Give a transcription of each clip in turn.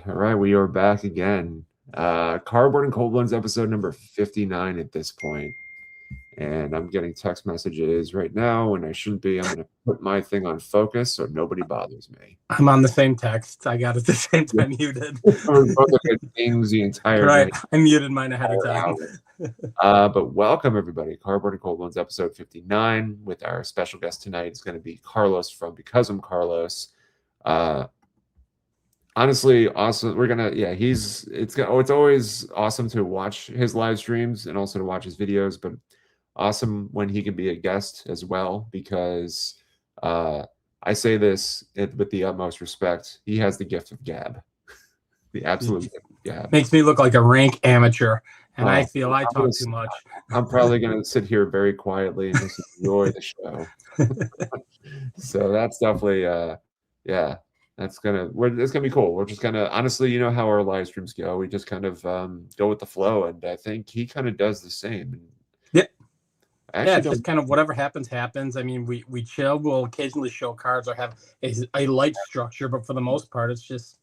right. We are back again. Cardboard and Cold Ones episode number 59 at this point. And I'm getting text messages right now, and I shouldn't be. I'm going to put my thing on focus so nobody bothers me. I'm on the same text. I got it the same time you did. We're both at things the entire Right. night. I muted mine ahead of time. But welcome, everybody. Cardboard and Cold Ones episode 59 with our special guest tonight. It's going to be Carlos from Because I'm Carlos. Honestly, awesome. It's always awesome to watch his live streams and also to watch his videos, but awesome when he can be a guest as well, because I say this with the utmost respect. He has the gift of gab, the absolute gift of gab. Makes me look like a rank amateur, and I feel I talk too much. I'm probably going to sit here very quietly and just enjoy the show. So that's definitely, it's gonna be cool. We're just gonna, honestly, you know how our live streams go. We just kind of go with the flow, and I think he kind of does the same. It's just kind of whatever happens. I mean, we chill. We'll occasionally show cards or have a light structure, but for the most part, it's just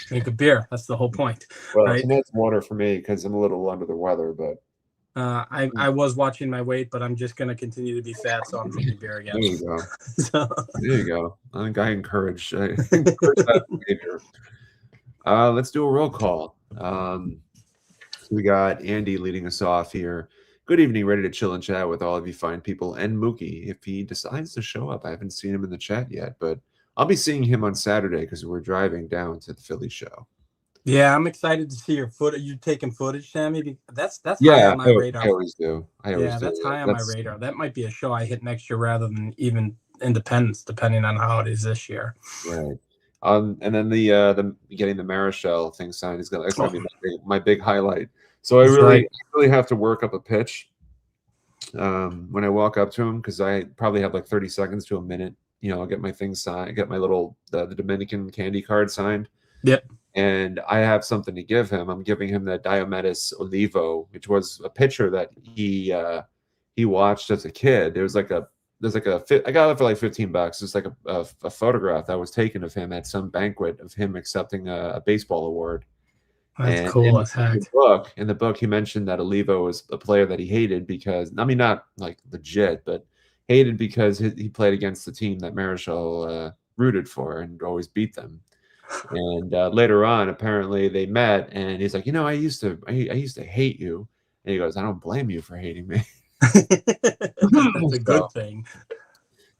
drink a beer. That's the whole point. Well, right? It's water for me because I'm a little under the weather, but I was watching my weight, but I'm just going to continue to be fat, so I'm drinking beer again. There you go. There you go. I think I encourage that behavior. Let's do a roll call. We got Andy leading us off here. Good evening, ready to chill and chat with all of you fine people, and Mookie, if he decides to show up. I haven't seen him in the chat yet, but I'll be seeing him on Saturday because we're driving down to the Philly show. Yeah, I'm excited to see your footage. You taking footage, Sammy? That's high on my radar. I always do. That's high on my radar. That might be a show I hit next year rather than even Independence, depending on how it is this year. Right. And then the getting the Marichal thing signed is gonna be my big highlight. So I really have to work up a pitch when I walk up to him, because I probably have like 30 seconds to a minute. I'll get my thing signed, get my little the Dominican candy card signed. Yep. And I have something to give him. I'm giving him the Diomedes Olivo, which was a picture that he watched as a kid. I got it for like $15. It's like a photograph that was taken of him at some banquet of him accepting a baseball award. That's cool as heck. In the book, he mentioned that Olivo was a player that he hated because, I mean, not like legit, but hated because he played against the team that Marichal rooted for and always beat them. And later on, apparently they met, and he's like, I used to hate you. And he goes, I don't blame you for hating me. That's a good thing.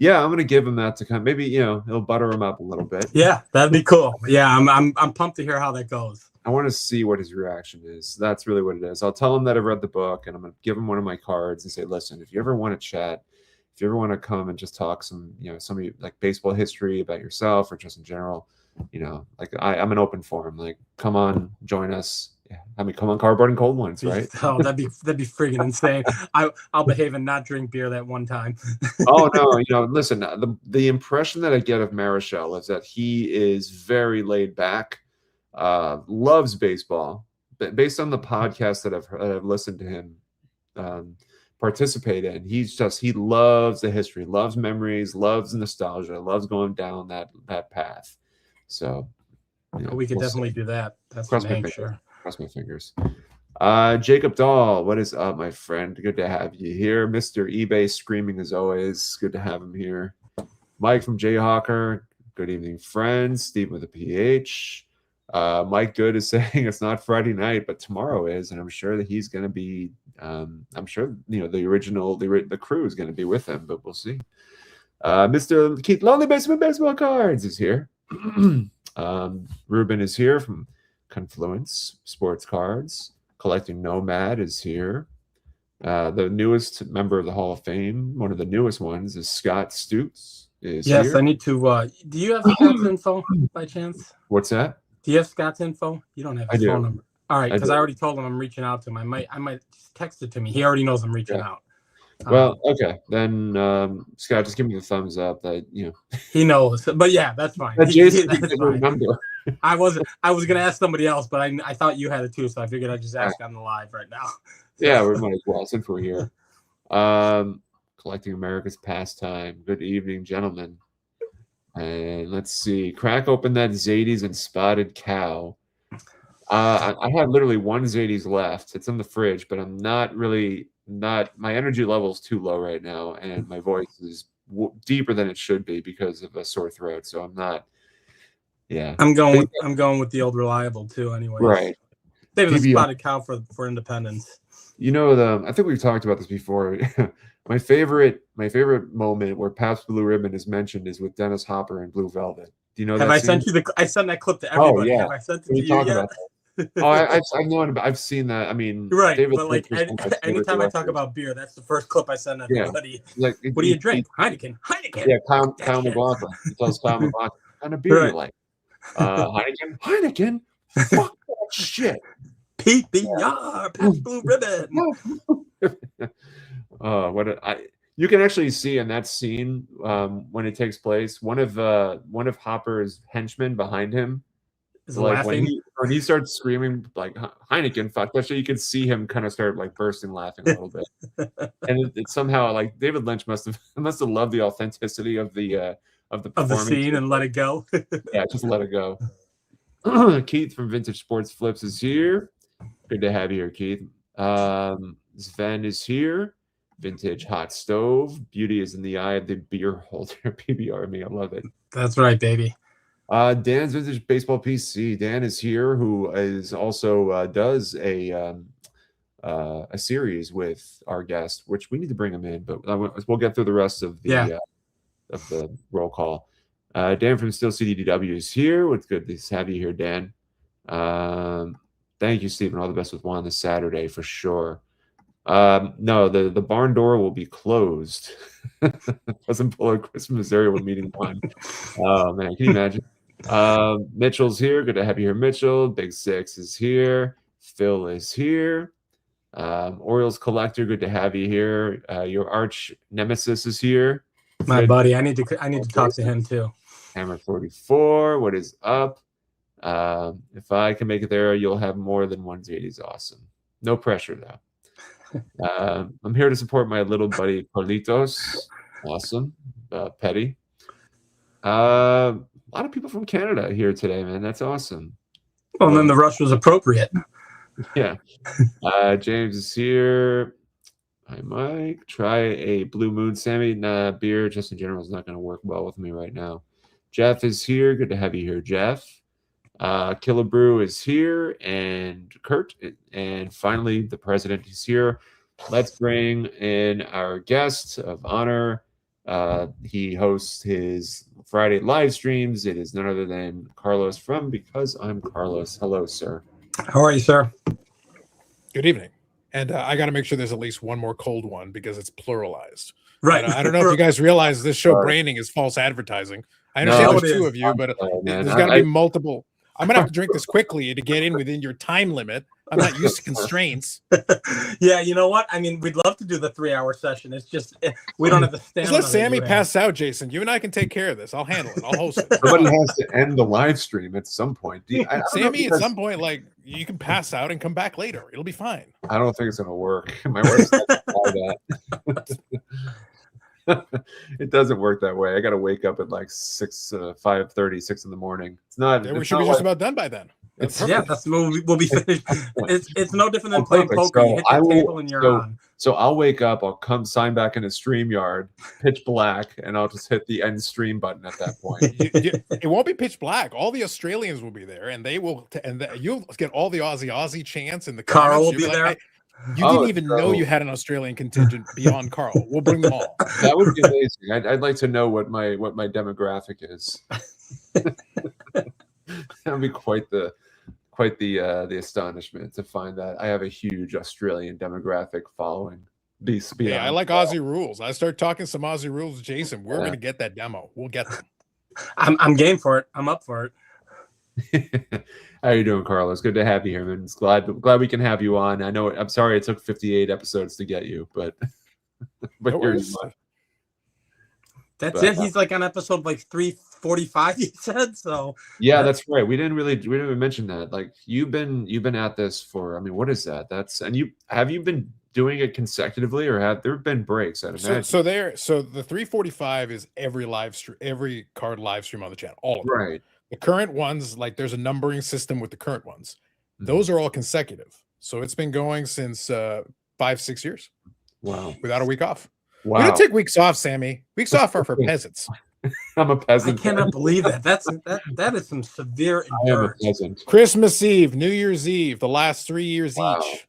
Yeah, I'm gonna give him that to come. Maybe it'll butter him up a little bit. Yeah, that'd be cool. Yeah, I'm pumped to hear how that goes. I want to see what his reaction is. That's really what it is. I'll tell him that I've read the book, and I'm gonna give him one of my cards and say, listen, if you ever want to chat, if you ever want to come and just talk some of you, like baseball history about yourself or just in general, like I'm an open forum. Like, come on, join us. Yeah, I mean, come on, Cardboard and Cold Ones, right? Oh, that'd be friggin' insane. I'll behave and not drink beer that one time. Oh no, listen. The impression that I get of Marichal is that he is very laid back, loves baseball. But based on the podcast that I've listened to him participate in, he loves the history, loves memories, loves nostalgia, loves going down that path. So we could definitely do that. That's for sure. Cross my fingers. Jacob Dahl, what is up, my friend? Good to have you here. Mr. eBay screaming as always. Good to have him here. Mike from Jayhawker. Good evening, friends. Steve with a PH. Mike Good is saying it's not Friday night, but tomorrow is, and I'm sure that he's going to be. I'm sure the crew is going to be with him, but we'll see. Mr. Keith Lonely Basement Baseball Cards is here. Ruben is here from Confluence Sports Cards. Collecting Nomad is here. The newest member of the Hall of Fame, one of the newest ones, is Scott Stutes. Yes, I need to. Do you have Scott's info by chance? What's that? Do you have Scott's info? You don't have his phone number. All right, because I already told him I'm reaching out to him. I might just text it to me. He already knows I'm reaching out. Well, okay, then Scott, just give me the thumbs up that he knows. But yeah, that's fine. Jason that's fine. Number. I was gonna ask somebody else, but I thought you had it too, so I figured I'd just ask on the live right now. Yeah, we might as well since we're here. Collecting America's Pastime. Good evening, gentlemen. And let's see. Crack open that Zadie's and Spotted Cow. I have literally one Zadies left. It's in the fridge, but I'm not really not. My energy level is too low right now, and my voice is deeper than it should be because of a sore throat. So I'm not. Yeah, I'm going with the old reliable too. Anyways, right. Saving the PBR. spotted cow for independence. You know, I think we've talked about this before. my favorite moment where Pabst Blue Ribbon is mentioned is with Dennis Hopper and Blue Velvet. Do you know Have that I scene? sent you the? I sent that clip to Oh everybody. yeah. Have I sent it Can to we you talk yet? about that? Oh, I've known about. I've seen that. I mean, Right, David but like Lynch is one of my favorite anytime I talk directors. about beer, that's the first clip I send everybody. Yeah, like What do you drink? Heineken. yeah, Fuck that Kyle shit. McLaughlin. He tells Kyle McLaughlin, "What kind of beer you Right. like?" Heineken. Heineken. Fuck that shit. PBR, Pabst Blue Ribbon. You can actually see in that scene when it takes place, one of Hopper's henchmen behind him, Is like laughing. when he starts screaming like Heineken, fuck that shit, you can see him kind of start like bursting laughing a little bit. And it somehow like David Lynch must have loved the authenticity of the performance. Scene and let it go. Yeah, just let it go. Keith from Vintage Sports Flips is here. Good to have you here, Keith. Sven is here. Vintage Hot Stove. Beauty is in the eye of the beer holder. PBR me. I love it. That's right, baby. Dan's Vintage Baseball PC. Dan is here, who is also does a series with our guest, which we need to bring him in, but we'll get through the rest of the roll call. Dan from Still CDDW is here. It's good to have you here, Dan. Thank you, Stephen. All the best with one this Saturday for sure. No, the barn door will be closed. Pleasant Puller, Chris, Missouri, we're meeting one. Oh man, can you imagine? Mitchell's here. Good to have you here, Mitchell. Big Six is here. Phil is here. Orioles Collector, good to have you here. Your arch nemesis is here. My buddy, I need to talk to him too. Hammer 44, what is up? If I can make it there, you'll have more than 180s. Awesome. No pressure though. I'm here to support my little buddy Carlitos. Awesome. Petty. A lot of people from Canada here today, man. That's awesome. Well, then the rush was appropriate. Yeah. James is here. Hi, Mike. Try a Blue Moon, Sammy. Nah, beer just in general is not going to work well with me right now. Jeff is here. Good to have you here, Jeff. Killabrew is here, and Kurt, and finally the president is here. Let's bring in our guest of honor. He hosts his Friday live streams. It is none other than Carlos from Because I'm Carlos. Hello, sir. How are you, sir? Good evening. And I got to make sure there's at least one more cold one because it's pluralized. Right. I don't know if you guys realize this show branding is false advertising. I understand there's two of you, but there's got to be multiple. I'm going to have to drink this quickly to get in within your time limit. I'm not used to constraints. Yeah, you know what? I mean, we'd love to do the 3-hour session. It's just we don't have the stamina. Just let Sammy pass out, Jason. You and I can take care of this. I'll handle it. I'll host it. Somebody has to end the live stream at some point. Sammy, at some point, like you can pass out and come back later. It'll be fine. I don't think it's going to work. My wife's not that. It doesn't work that way. I got to wake up at like 5:30, 6 in the morning. It's not. Yeah, we should be just about done by then. We'll be finished. It's no different than playing poker. You hit the table and you're on. So I'll wake up, I'll come sign back in a StreamYard, pitch black, and I'll just hit the end stream button at that point. It won't be pitch black. All the Australians will be there, and they will, you'll get all the Aussie chants in the comments. Carl will be there. You didn't even know you had an Australian contingent beyond Carl. We'll bring them all. That would be amazing. I'd like to know what my demographic is. That would be quite the astonishment to find that I have a huge Australian demographic following. Yeah, I like Aussie rules. I start talking some Aussie rules, Jason. We're gonna get that demo. We'll get them. I'm game for it. I'm up for it. How you doing, Carlos? Good to have you here, man. It's glad we can have you on. I know. I'm sorry it took 58 episodes to get you, but here you are. That's it. He's like on episode like 345. He said so. Yeah, that's right. We didn't even mention that. Like you've been at this for. I mean, what is that? Have you been doing it consecutively, or have there been breaks? I'd imagine. So the 345 is every card live stream on the channel. All of them. Right. The current ones, like there's a numbering system with the current ones. Those are all consecutive. So it's been going since 5-6 years. Wow. Without a week off. Wow. We don't take weeks off, Sammy. Weeks off are for peasants. I'm a peasant. I cannot believe that. That is some severe endurance. I am a peasant. Christmas Eve, New Year's Eve, the last 3 years each.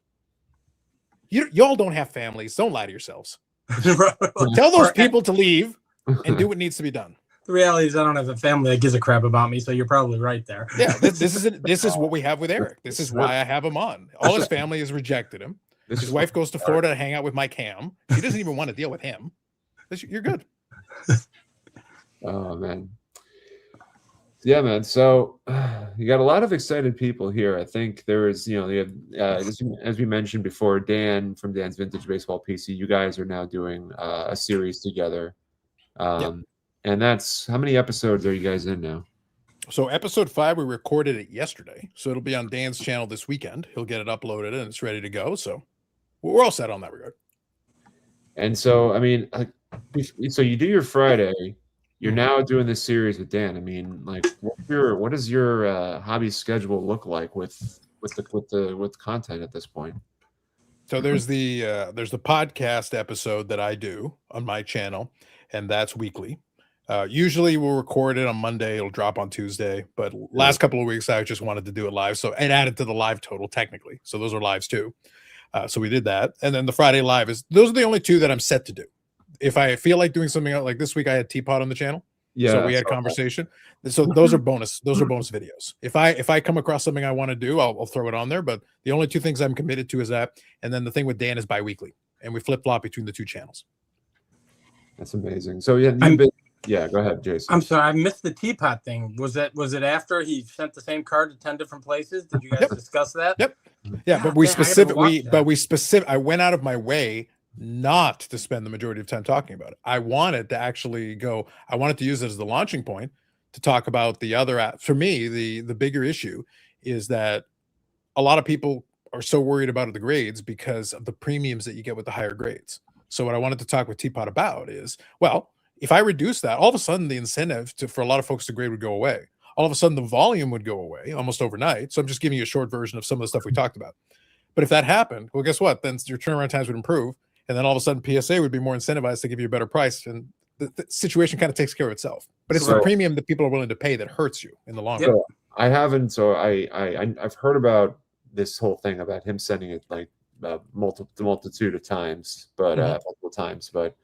Y'all don't have families. Don't lie to yourselves. Tell those people to leave and do what needs to be done. The reality is I don't have a family that gives a crap about me, so you're probably right there. Yeah, this is what we have with Eric. This is why I have him on. All his family has rejected him. His wife goes to Florida to hang out with Mike Ham. She doesn't even want to deal with him. You're good. Oh, man. Yeah, man. So you got a lot of excited people here. I think there is, as we mentioned before, Dan from Dan's Vintage Baseball PC, you guys are now doing a series together. And that's, how many episodes are you guys in now? So episode 5, we recorded it yesterday. So it'll be on Dan's channel this weekend. He'll get it uploaded and it's ready to go. So we're all set on that regard. And so, I mean, so you do your Friday, you're now doing this series with Dan. I mean, like, what does your hobby schedule look like with content at this point? So there's the podcast episode that I do on my channel, and that's weekly. Usually we'll record it on Monday. It'll drop on Tuesday. But last couple of weeks, I just wanted to do it live. So it added to the live total technically. So those are lives too. So we did that. And then the Friday live those are the only 2 that I'm set to do. If I feel like doing something else, like this week I had Teapot on the channel. Yeah. So we had conversation. So those are bonus videos. If I come across something I want to do, I'll throw it on there. But the only 2 things I'm committed to is that. And then the thing with Dan is bi-weekly. And we flip-flop between the 2 channels. That's amazing. So yeah, go ahead, Jason. I'm sorry, I missed the Teapot thing. Was it after he sent the same card to 10 different places? Did you guys discuss that? Yep. Yeah, but I went out of my way not to spend the majority of time talking about it. I wanted to actually I wanted to use it as the launching point to talk about the other for me, the bigger issue is that a lot of people are so worried about the grades because of the premiums that you get with the higher grades. So what I wanted to talk with Teapot about is, well, if I reduce that, all of a sudden the incentive for a lot of folks to grade would go away. All of a sudden the volume would go away almost overnight. So I'm just giving you a short version of some of the stuff we talked about. But if that happened, well, guess what? Then your turnaround times would improve. And then all of a sudden PSA would be more incentivized to give you a better price. And the situation kind of takes care of itself. But it's the premium that people are willing to pay that hurts you in the long run. I haven't. So I've heard about this whole thing about him sending it like multitude of times, but multiple times. But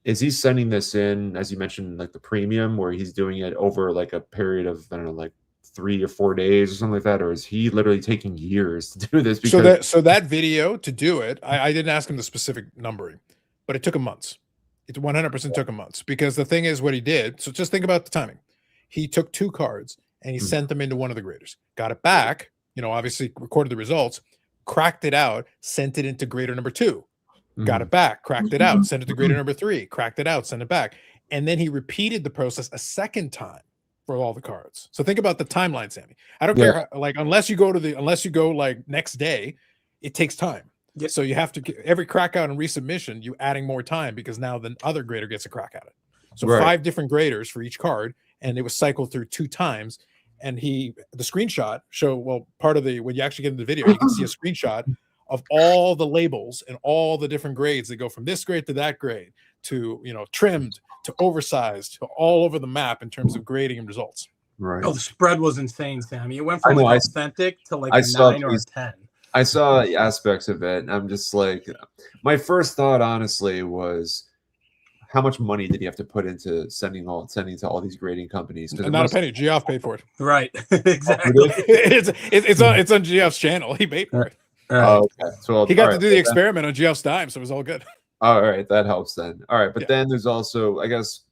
is he sending this in, as you mentioned, like the premium, where he's doing it over like a period of, I don't know, like 3 or 4 days or something like that? Or is he literally taking years to do this? Because so that video to do it, I didn't ask him the specific numbering, but it took him months. It 100% took him months, because the thing is what he did. So just think about the timing. He took 2 cards and he sent them into one of the graders, got it back, obviously recorded the results, cracked it out, sent it into grader number 2. Got it back, cracked it out, sent it to grader number 3, cracked it out, sent it back. And then he repeated the process a second time for all the cards. So think about the timeline, Sammy. I don't care how, like, unless you go like next day, it takes time. Yeah. So you have to get every crack out and resubmission, you adding more time, because now the other grader gets a crack at it. So 5 different graders for each card, and it was cycled through 2 times. And the screenshot part of when you actually get in the video, you can see a screenshot of all the labels and all the different grades that go from this grade to that grade to, trimmed to oversized to all over the map in terms of grading and results. Right. Oh, the spread was insane, Sammy. It went from authentic to like a 9 or a 10. I saw aspects of it, and I'm just like, my first thought, honestly, was how much money did he have to put into sending to all these grading companies? Not a penny. Geoff paid for it. Right. Exactly. it's on Geoff's channel. He paid for it. Oh, okay. So he got to do the experiment on Geoff's dime, so it was all good. All right, that helps then. All right, but then there's also, I guess,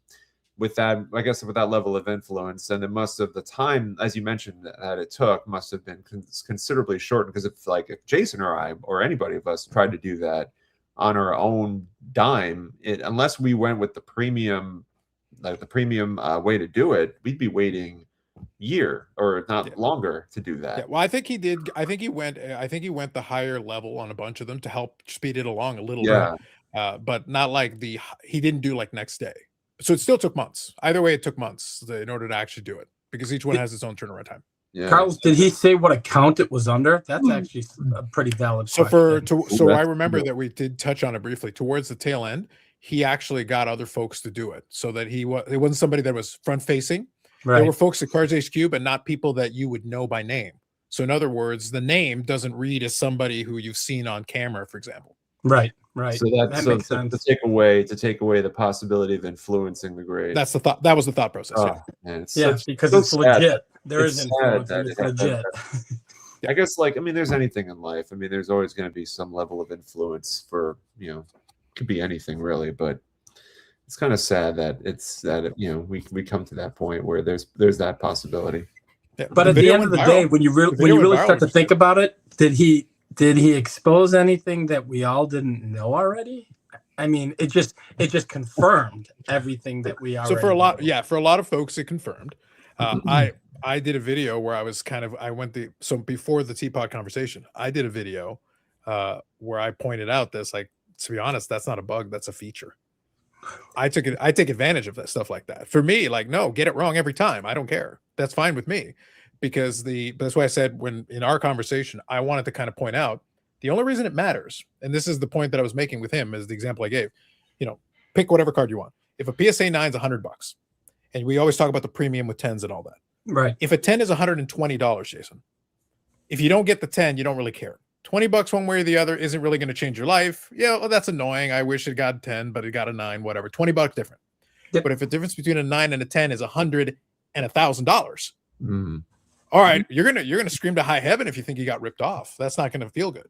with that level of influence, and it must have, the time, as you mentioned, that it took must have been considerably shortened, because if Jason or I or anybody of us tried to do that on our own dime, unless we went with the premium way to do it, we'd be waiting year or not longer to do that. Well, I think he did. I think he went the higher level on a bunch of them to help speed it along a little bit. But not like he didn't do like next day. So it still took months. Either way, it took months in order to actually do it, because each one has its own turnaround time. Yeah. Carlos, did he say what account it was under? That's actually a pretty valid So question. so I remember that we did touch on it briefly. Towards the tail end, he actually got other folks to do it, so that it wasn't somebody that was front facing. Right. There were folks at Cards HQ, but not people that you would know by name. So in other words, the name doesn't read as somebody who you've seen on camera, for example. Right. So that makes sense. To take away the possibility of influencing the grade. That's the thought. That was the thought process. Man, because it's legit. There is influence. It's legit. I guess, like, I mean, there's anything in life. I mean, there's always going to be some level of influence for, could be anything really, but it's kind of sad that we come to that point where there's that possibility. Yeah, but at the end of the day, when you really start to think about it, did he expose anything that we all didn't know already? I mean, it just confirmed everything that we already. So for a lot of folks, it confirmed. I did a video where so before the Teapot conversation, I did a video where I pointed out this, like, to be honest, that's not a bug, that's a feature. I take advantage of that stuff like that. For me, like, no, get it wrong every time. I don't care. That's fine with me, because that's why I said, when in our conversation, I wanted to kind of point out the only reason it matters, and this is the point that I was making with him, is the example I gave. Pick whatever card you want. If a PSA 9 is $100, and we always talk about the premium with 10s and all that. Right. If a 10 is $120, Jason, if you don't get the 10, you don't really care. $20 one way or the other isn't really going to change your life. Yeah, well, that's annoying. I wish it got 10, but it got a 9, whatever. $20 different. Yep. But if the difference between a 9 and a 10 is $100 and $1,000, all right, you're gonna scream to high heaven if you think you got ripped off. That's not going to feel good.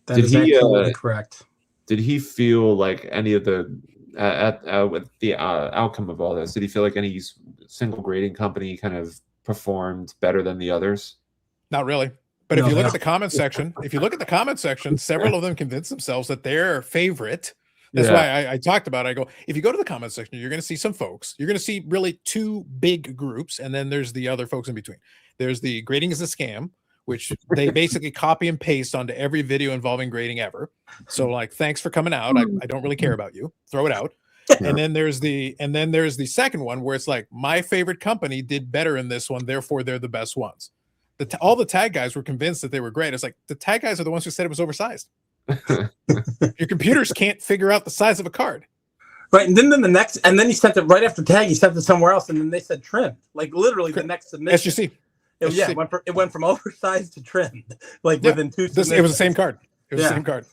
That is absolutely correct. Did he feel like any of the with the outcome of all this? Did he feel like any single grading company kind of performed better than the others? Not really. But if you look at the comment section, several of them convinced themselves that their favorite. That's why I talked about it. I go, if you go to the comment section, you're going to see some folks. You're going to see really two big groups, and then there's the other folks in between. There's the grading is a scam, which they basically copy and paste onto every video involving grading ever. So, like, thanks for coming out. I don't really care about you. Throw it out. And then there's the second one where it's like, my favorite company did better in this one, therefore they're the best ones. All the tag guys were convinced that they were great. It's like, the tag guys are the ones who said it was oversized. Your computers can't figure out the size of a card. Right. And then he sent it right after tag. He sent it somewhere else. And then they said trimmed. Like, literally the next submission. SGC. It went from oversized to trimmed. Like, within 2 submissions. It was the same card. It was the same card.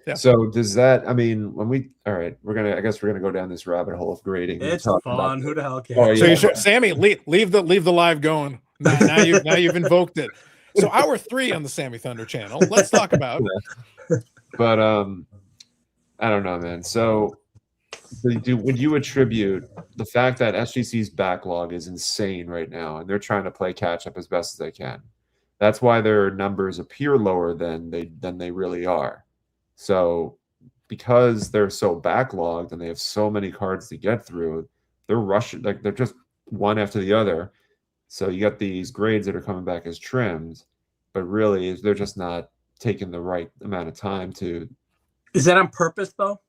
Yeah. So does that, I mean, I guess we're gonna go down this rabbit hole of grading. It's fun. Who the hell cares? Oh, yeah. So Sammy, leave the live going. Now you've invoked it. So hour 3 on the Sammy Thunder channel. Let's talk about. But I don't know, man. So would you attribute the fact that SGC's backlog is insane right now, and they're trying to play catch up as best as they can? That's why their numbers appear lower than they really are. So because they're so backlogged and they have so many cards to get through, they're rushing, like, they're just one after the other. So you got these grades that are coming back as trimmed, but really they're just not taking the right amount of time to. Is that on purpose though?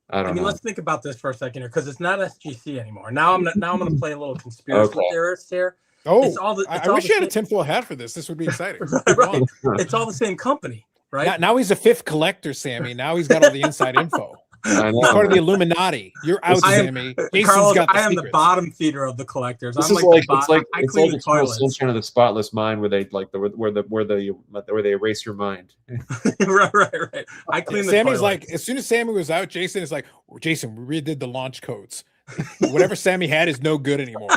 I mean, let's think about this for a second here, because it's not SGC anymore. Now I'm going to play a little conspiracy theorist here. Oh, I wish you had a tinfoil hat for this. This would be exciting. Right. It's all the same company, right? Now he's a fifth collector, Sammy. Now he's got all the inside info. I know. He's part of the Illuminati. You're out, Sammy. Carlos, I am the bottom feeder of the collectors. This I'm is like it's like the Sunshine of the Spotless Mind, where they like where they erase your mind. right. I clean the Sammy's toilets. like, as soon as Sammy was out, Jason is like, Jason, we redid the launch codes. Whatever Sammy had is no good anymore.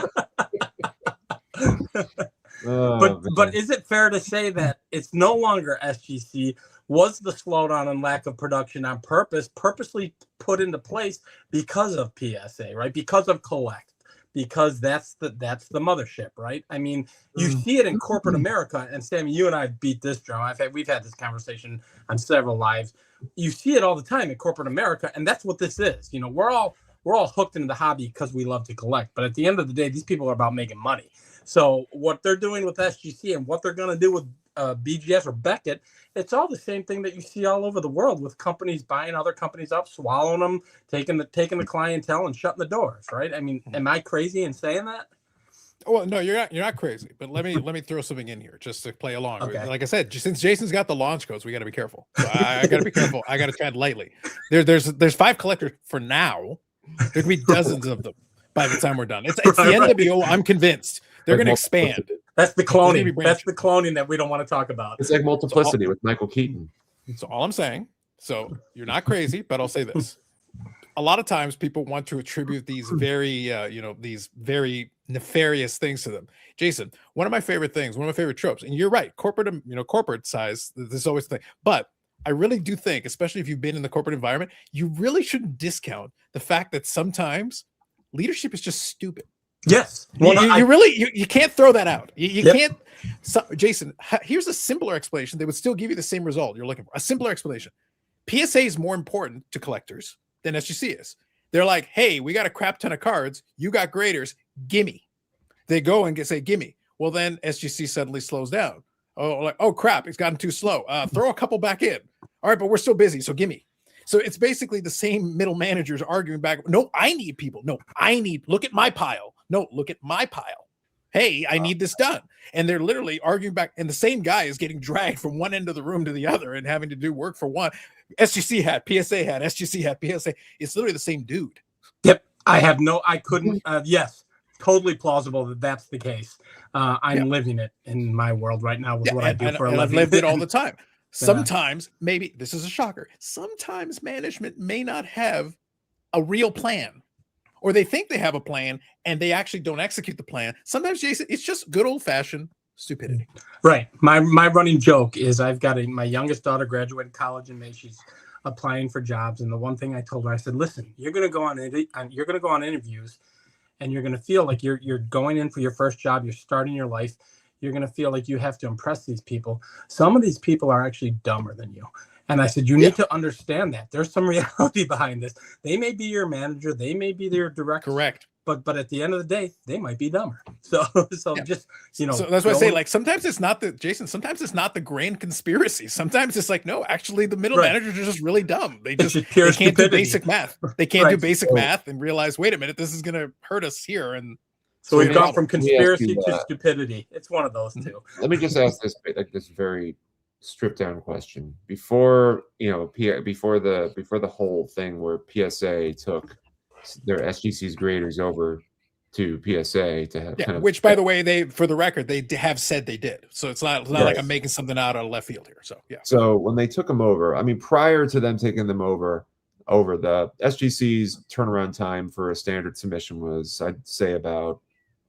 But is it fair to say that it's no longer SGC? Was the slowdown and lack of production on purposely put into place because of PSA, right? Because of Collect, because that's the mothership, right? I mean, you see it in corporate America, and Sammy, you and I beat this drum. We've had this conversation on several lives. You see it all the time in corporate America, and that's what this is. You know, we're all hooked into the hobby because we love to collect, but at the end of the day, these people are about making money. So what they're doing with SGC and what they're going to do with BGS or Beckett, it's all the same thing that you see all over the world, with companies buying other companies up, swallowing them, taking the clientele and shutting the doors, right? I mean, am I crazy in saying that? Well, no, you're not crazy, but let me throw something in here just to play along. Okay. Like I said, since Jason's got the launch codes, we got to be careful. So I got to be careful. I got to tread lightly. There's 5 collectors for now. There could be dozens of them by the time we're done. It's the NWO. I'm convinced they're going to expand. That's the cloning. That's the cloning that we don't want to talk about. It's like Multiplicity with Michael Keaton. That's all I'm saying. So you're not crazy, but I'll say this. A lot of times people want to attribute these very, these very nefarious things to them. Jason, one of my favorite things, one of my favorite tropes, and you're right, corporate size, there's always the thing. But I really do think, especially if you've been in the corporate environment, you really shouldn't discount the fact that sometimes leadership is just stupid. Yes. Well, you can't throw that out. You can't. So, Jason, here's a simpler explanation that would still give you the same result you're looking for. A simpler explanation. PSA is more important to collectors than SGC is. They're like, hey, we got a crap ton of cards. You got graders. Gimme. They go and say, gimme. Well, then SGC suddenly slows down. Oh, crap. It's gotten too slow. Throw a couple back in. All right, but we're still busy. So gimme. So it's basically the same middle managers arguing back. No, I need people. No, look at my pile. No, look at my pile. Hey, I need this done. And they're literally arguing back. And the same guy is getting dragged from one end of the room to the other and having to do work for one. SGC hat, PSA hat, SGC hat, PSA. It's literally the same dude. Yep. I couldn't. Yes. Totally plausible that that's the case. I'm living it in my world right now with what I do for a living. I've lived it all the time. Sometimes, maybe, this is a shocker, sometimes management may not have a real plan. Or they think they have a plan and they actually don't execute the plan. Sometimes, Jason, it's just good old-fashioned stupidity. Right. My running joke is I've got my youngest daughter graduated college in May. She's applying for jobs, and the one thing I told her, I said, "Listen, you're going to go on interviews, and you're going to feel like you're going in for your first job. You're starting your life. You're going to feel like you have to impress these people. Some of these people are actually dumber than you." And I said, you need to understand that there's some reality behind this. They may be your manager. They may be their director. Correct. But at the end of the day, they might be dumber. So just, So that's why I say, like, sometimes it's not sometimes it's not the grand conspiracy. Sometimes it's like, no, actually the middle managers are just really dumb. They can't do basic math. They can't do basic math and realize, wait a minute, this is going to hurt us here. And so we've gone from conspiracy to stupidity. It's one of those two. Let me just ask this very stripped down question. Before the whole thing where PSA took their SGC's graders over to PSA to have which, by the way, for the record, they have said they did. So it's not like I'm making something out of left field here. So yeah. So when they took them over, I mean, prior to them taking them over the SGC's turnaround time for a standard submission was, I'd say, about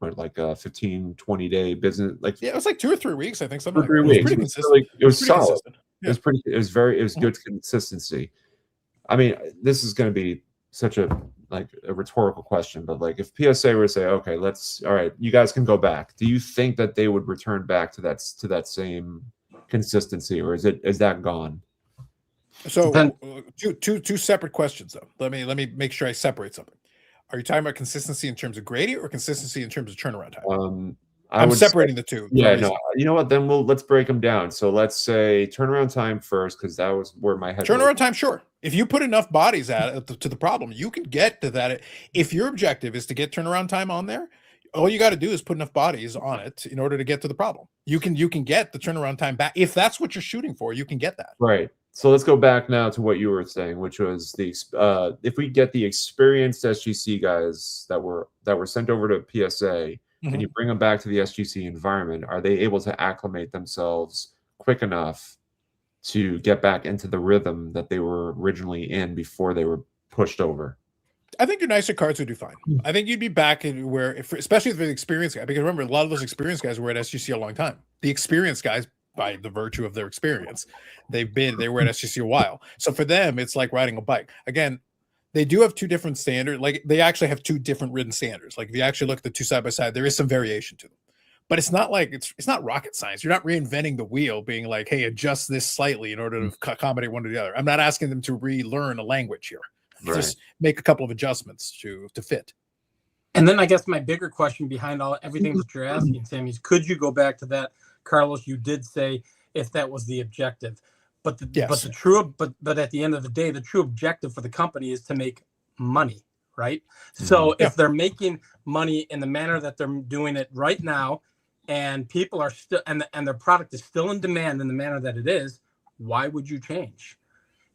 like a 15-20 day business. Like, it was like 2 or 3 weeks, I think. Something like 3 weeks. It was pretty consistent. It was solid. Yeah. It was good consistency. I mean, this is going to be such a rhetorical question, but like, if PSA were to say, okay, all right, you guys can go back, do you think that they would return back to that same consistency, or is that gone? So two separate questions though. Let me make sure I separate something. Are you talking about consistency in terms of grading or consistency in terms of turnaround time? I'm separating the two. Yeah, no. You know what? Then let's break them down. So let's say turnaround time first, because that was where my head. Turnaround time, sure. If you put enough bodies to the problem, you can get to that. If your objective is to get turnaround time on there, all you got to do is put enough bodies on it in order to get to the problem. You can get the turnaround time back if that's what you're shooting for. You can get that. Right. So let's go back now to what you were saying, which was if we get the experienced SGC guys that were sent over to PSA, and you bring them back to the SGC environment, are they able to acclimate themselves quick enough to get back into the rhythm that they were originally in before they were pushed over? I think your nicer cards would do fine. I think you'd be back in especially for the experienced guy, because remember, a lot of those experienced guys were at SGC a long time. The experienced guys, by the virtue of their experience, they were at SGC a while. So for them, it's like riding a bike. Again, they do have two different standards. Like, they actually have two different written standards. Like, if you actually look at the two side by side, there is some variation to them. But it's not like it's not rocket science. You're not reinventing the wheel, being like, hey, adjust this slightly in order to accommodate one to the other. I'm not asking them to relearn a language here. Right. Just make a couple of adjustments to fit. And then I guess my bigger question behind everything that you're asking, Sammy, is could you go back to that, Carlos? You did say if that was the objective, but at the end of the day, the true objective for the company is to make money, right? So if they're making money in the manner that they're doing it right now, and people are still, and their product is still in demand in the manner that it is, why would you change?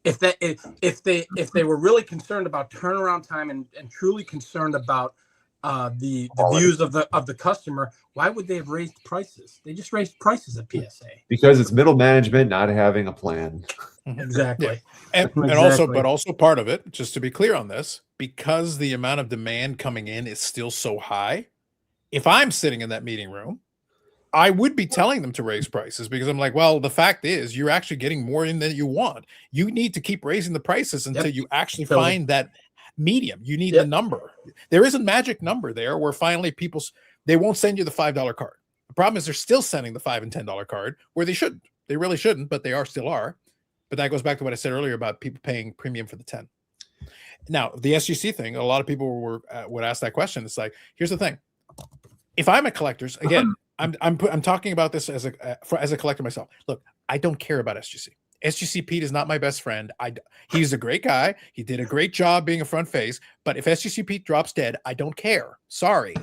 If they were really concerned about turnaround time and truly concerned about the views of the customer, why would they have raised prices? They just raised prices at PSA because it's middle management not having a plan. Exactly. And Exactly. also part of it, just to be clear on this, because the amount of demand coming in is still so high. If I'm sitting in that meeting room, I would be telling them to raise prices, because I'm like, well, the fact is you're actually getting more in than you want. You need to keep raising the prices until you actually find that medium. You need the number. There is a magic number there where finally they won't send you the $5 card. The problem is they're still sending the $5 and $10 card where they shouldn't. They really shouldn't, but they still are. But that goes back to what I said earlier about people paying premium for the 10. Now, the SGC thing, a lot of people would ask that question. It's like, here's the thing. If I'm a collector, again, I'm talking about this as a collector myself. Look, I don't care about SGC. SGC Pete is not my best friend. He's a great guy. He did a great job being a front face. But if SGC Pete drops dead, I don't care. Sorry.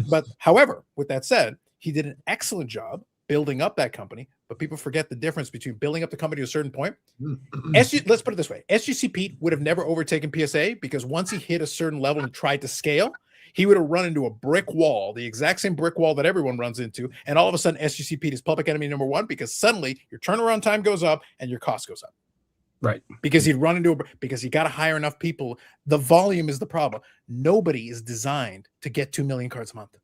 But however, with that said, he did an excellent job building up that company. But people forget the difference between building up the company to a certain point. Let's put it this way. SGC Pete would have never overtaken PSA, because once he hit a certain level and tried to scale, he would have run into a brick wall, the exact same brick wall that everyone runs into. And all of a sudden, SGC Pete is public enemy number one, because suddenly your turnaround time goes up and your cost goes up. Right. Because he'd run into because you got to hire enough people. The volume is the problem. Nobody is designed to get 2 million cards a month.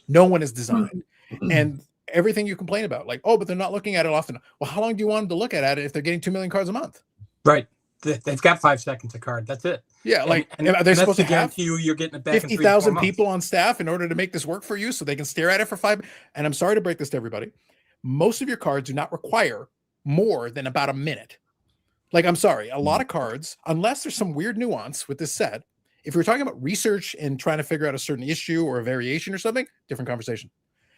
No one is designed. And everything you complain about, like, oh, but they're not looking at it often. Well, how long do you want them to look at it if they're getting 2 million cards a month? Right. They've got 5 seconds a card. That's it. Yeah, like, and are they supposed to guarantee you're getting it back 50,000 people on staff in order to make this work for you, so they can stare at it for 5? And I'm sorry to break this to everybody. Most of your cards do not require more than about a minute. Like, I'm sorry, a lot of cards, unless there's some weird nuance with this set, if you're talking about research and trying to figure out a certain issue or a variation or something, different conversation.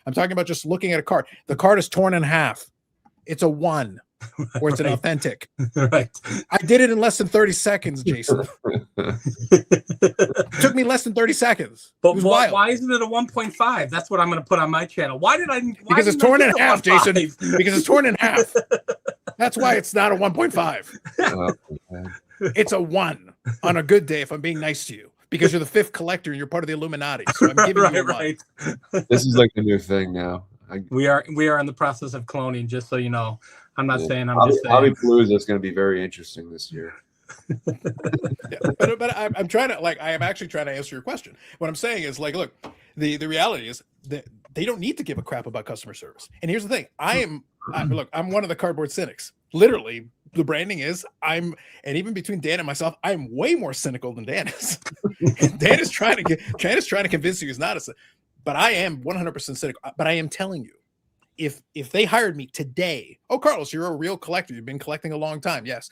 I'm talking about just looking at a card. The card is torn in half. It's a 1, or it's an authentic. Right. I did it in less than 30 seconds, Jason. It took me less than 30 seconds. But why isn't it a 1.5? That's what I'm going to put on my channel. Because it's torn in half, Jason. Because it's torn in half. That's why it's not a 1.5. It's a 1 on a good day if I'm being nice to you. Because you're the 5th collector and you're part of the Illuminati. So I'm giving you a 1. This is like a new thing now. We are in the process of cloning, just so you know. I'm not saying, I'm just saying. Hobby Palooza is going to be very interesting this year. But I'm trying to, like, I am actually trying to answer your question. What I'm saying is, like, look, the reality is that they don't need to give a crap about customer service. And here's the thing. I'm one of the cardboard cynics. Literally, the branding is and even between Dan and myself, I'm way more cynical than Dan is. Dan is trying to convince you he's not but I am 100% cynical. But I am telling you, if they hired me today, oh, Carlos, you're a real collector. You've been collecting a long time. Yes.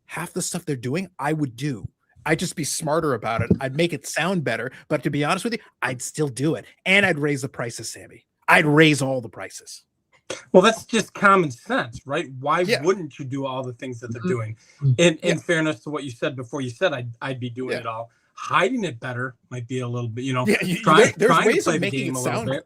Half the stuff they're doing, I would do. I'd just be smarter about it. I'd make it sound better. But to be honest with you, I'd still do it. And I'd raise the prices, Sammy. I'd raise all the prices. Well, that's just common sense, right? Why wouldn't you do all the things that they're doing? In fairness to what you said before, you said I'd be doing it all. Hiding it better might be a little bit, there's ways of making it sound good.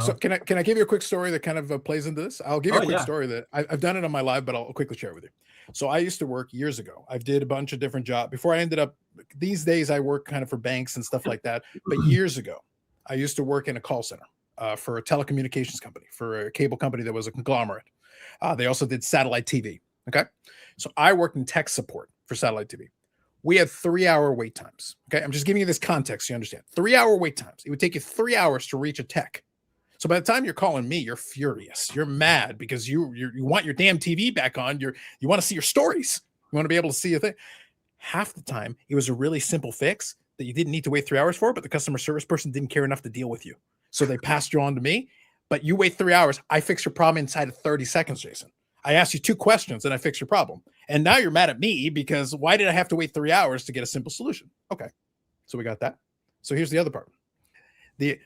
So can I give you a quick story that kind of plays into this? I'll give you a quick story that I've done it on my live, but I'll quickly share it with you. So I used to work years ago. I did a bunch of different jobs before I ended up. These days I work kind of for banks and stuff like that. But years ago, I used to work in a call center for a telecommunications company, for a cable company that was a conglomerate. They also did satellite TV. Okay, so I worked in tech support for satellite TV. We had 3-hour wait times. Okay, I'm just giving you this context so you understand. 3-hour wait times. It would take you 3 hours to reach a tech. So by the time you're calling me, you're furious. You're mad because you want your damn TV back on. You want to see your stories. You want to be able to see a thing. Half the time, it was a really simple fix that you didn't need to wait 3 hours for, but the customer service person didn't care enough to deal with you. So they passed you on to me, but you wait 3 hours. I fix your problem inside of 30 seconds, Jason. I asked you 2 questions and I fix your problem. And now you're mad at me because why did I have to wait 3 hours to get a simple solution? Okay, so we got that. So here's the other part. The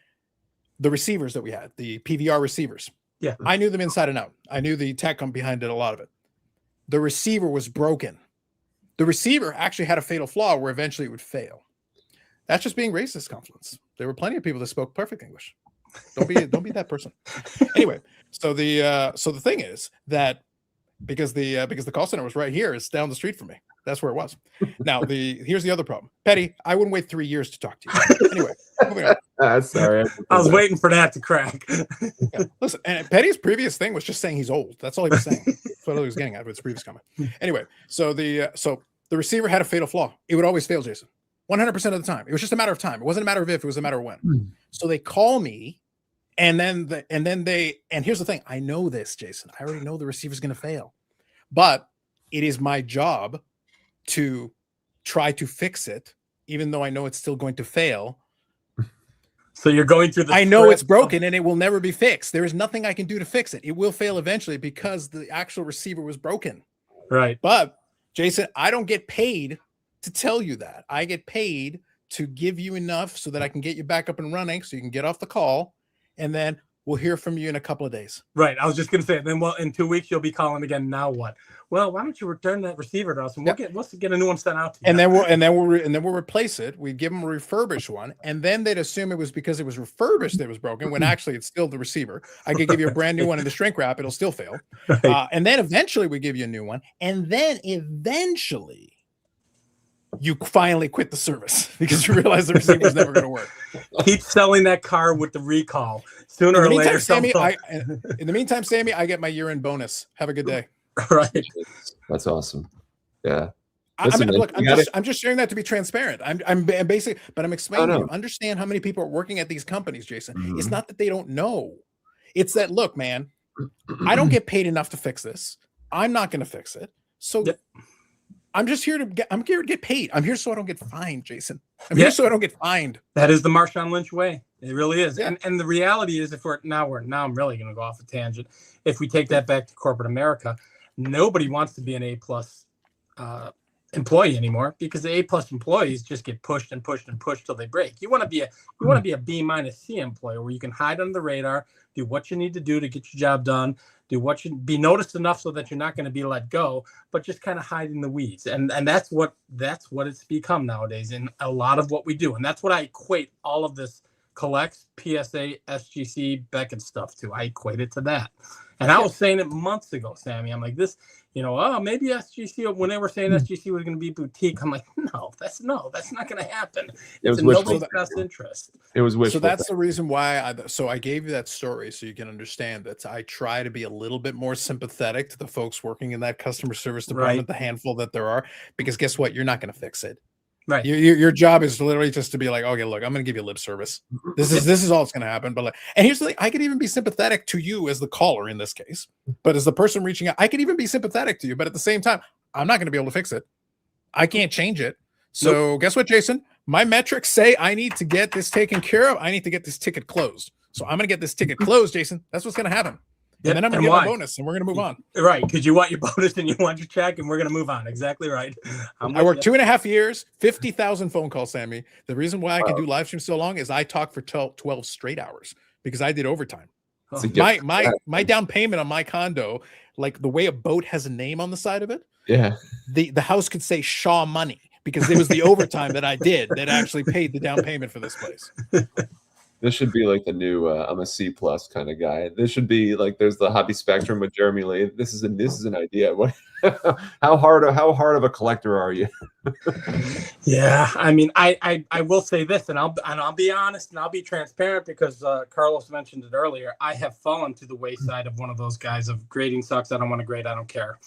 receivers that we had, the PVR receivers. Yeah. I knew them inside and out. I knew the tech behind it, a lot of it. The receiver was broken. The receiver actually had a fatal flaw where eventually it would fail. That's just being racist, Confluence. There were plenty of people that spoke perfect English. Don't be that person. Anyway, so the thing is that because the call center was right here, it's down the street from me. That's where it was. Now here's the other problem. Petty, I wouldn't wait 3 years to talk to you. Anyway, moving on. Sorry. I was waiting for that to crack. Yeah. Listen, and Petty's previous thing was just saying he's old. That's all he was saying. That's what he was getting at with his previous comment. Anyway, so the receiver had a fatal flaw. It would always fail, Jason. 100% of the time. It was just a matter of time. It wasn't a matter of if, it was a matter of when. So they call me, and here's the thing. I know this, Jason. I already know the receiver's going to fail, but it is my job to try to fix it, even though I know it's still going to fail. So you're going through I know it's broken and it will never be fixed. There is nothing I can do to fix it. It will fail eventually because the actual receiver was broken. Right. But Jason, I don't get paid to tell you that. I get paid to give you enough so that I can get you back up and running so you can get off the call, and then we'll hear from you in a couple of days. Right. I was just going to say, then, well, in 2 weeks, you'll be calling again. Now what? Well, why don't you return that receiver to us, and let's get a new one sent out to you. And then we'll replace it. We give them a refurbished one, and then they'd assume it was because it was refurbished that it was broken, when actually it's still the receiver. I could give you a brand new one in the shrink wrap; it'll still fail. Right. And then eventually we give you a new one, and then eventually you finally quit the service because you realize the receiver is never going to work. Keep selling that car with the recall. Sooner or later, Sammy, in the meantime, Sammy, I get my year-end bonus. Have a good day. Right. That's awesome. Yeah. Listen, I'm just sharing that to be transparent. I'm basically, but I'm explaining to you. Understand how many people are working at these companies, Jason. Mm-hmm. It's not that they don't know. It's that, look, man, I don't get paid enough to fix this. I'm not going to fix it. So I'm just here to get paid. I'm here so I don't get fined, Jason. I'm here so I don't get fined. That is the Marshawn Lynch way. It really is. Yeah. And the reality is, if now I'm really going to go off a tangent. If we take that back to corporate America, nobody wants to be an A+ employee anymore, because the A+ employees just get pushed and pushed and pushed till they break. You want to be a B- C employee, where you can hide under the radar, do what you need to do to get your job done, do what you be noticed enough so that you're not going to be let go, but just kind of hide in the weeds. And that's what it's become nowadays in a lot of what we do. And that's what I equate all of this collects, PSA, SGC, Beckett stuff to. I equate it to that. And I was saying it months ago, Sammy. I'm like, this, maybe SGC, when they were saying SGC was going to be boutique, I'm like, no, that's not going to happen. It's in nobody's best interest. It was wishful. So that's the reason why I gave you that story, so you can understand that I try to be a little bit more sympathetic to the folks working in that customer service department, the handful that there are, because guess what? You're not going to fix it. Right. Your job is literally just to be like, okay, look, I'm going to give you lip service. This is all that's going to happen. But and here's the thing, I could even be sympathetic to you as the caller in this case, but as the person reaching out, I could even be sympathetic to you. But at the same time, I'm not going to be able to fix it. I can't change it. So guess what, Jason? My metrics say I need to get this taken care of. I need to get this ticket closed. So I'm going to get this ticket closed, Jason. That's what's going to happen. And then I'm going to get my bonus, and we're going to move on. Right, because you want your bonus and you want your check, and we're going to move on. Exactly right. I worked 2.5 years, 50,000 phone calls, Sammy. The reason why I can do live stream so long is I talk for 12 straight hours because I did overtime. Oh. My down payment on my condo, like the way a boat has a name on the side of it. Yeah. The house could say Shaw Money because it was the overtime that I did that actually paid the down payment for this place. This should be like the new I'm a C+ kind of guy. This should be like there's the hobby spectrum with Jeremy Lee. This is an idea. What how hard of a collector are you? Yeah, I mean, I will say this, and I'll be honest and I'll be transparent, because Carlos mentioned it earlier. I have fallen to the wayside of one of those guys of grading sucks. I don't want to grade. I don't care.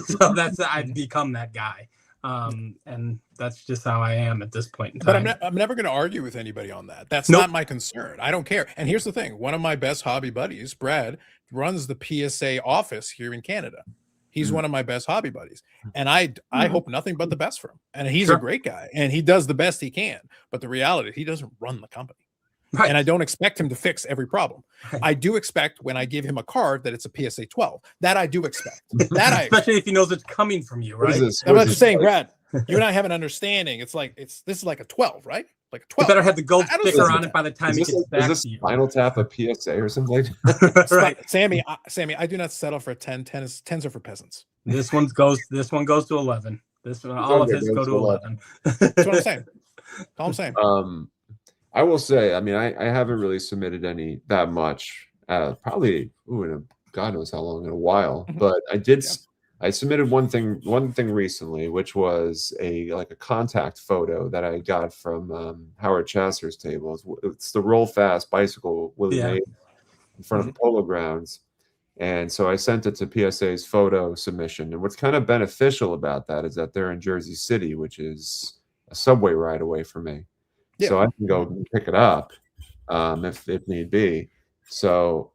So I've become that guy. And that's just how I am at this point in time. But I'm never going to argue with anybody on that. That's not my concern. I don't care. And here's the thing. One of my best hobby buddies, Brad, runs the PSA office here in Canada. He's one of my best hobby buddies. And I hope nothing but the best for him. And he's a great guy, and he does the best he can. But the reality, he doesn't run the company. Right. And I don't expect him to fix every problem. Right. I do expect when I give him a card that it's a PSA 12. That I do expect. Especially if he knows it's coming from you, right? I'm not just saying, Brad, you and I have an understanding. It's like this is like a 12, right? Like a 12. You better have the gold sticker on it by the time he gets back to you. Is this Spinal Tap a PSA or something? Right. Sammy, I do not settle for 10. 10s are for peasants. This one goes to 11. This one, all of his go to 11. That's what I'm saying. all I'm saying. I will say, I mean, I haven't really submitted any that much. Probably, God knows how long, in a while. But I did. Yeah. I submitted one thing recently, which was a contact photo that I got from Howard Chasser's table. It's the roll fast bicycle Willie made in front of the Polo Grounds. And so I sent it to PSA's photo submission. And what's kind of beneficial about that is that they're in Jersey City, which is a subway ride away from me. Yeah. So I can go and pick it up if need be. So,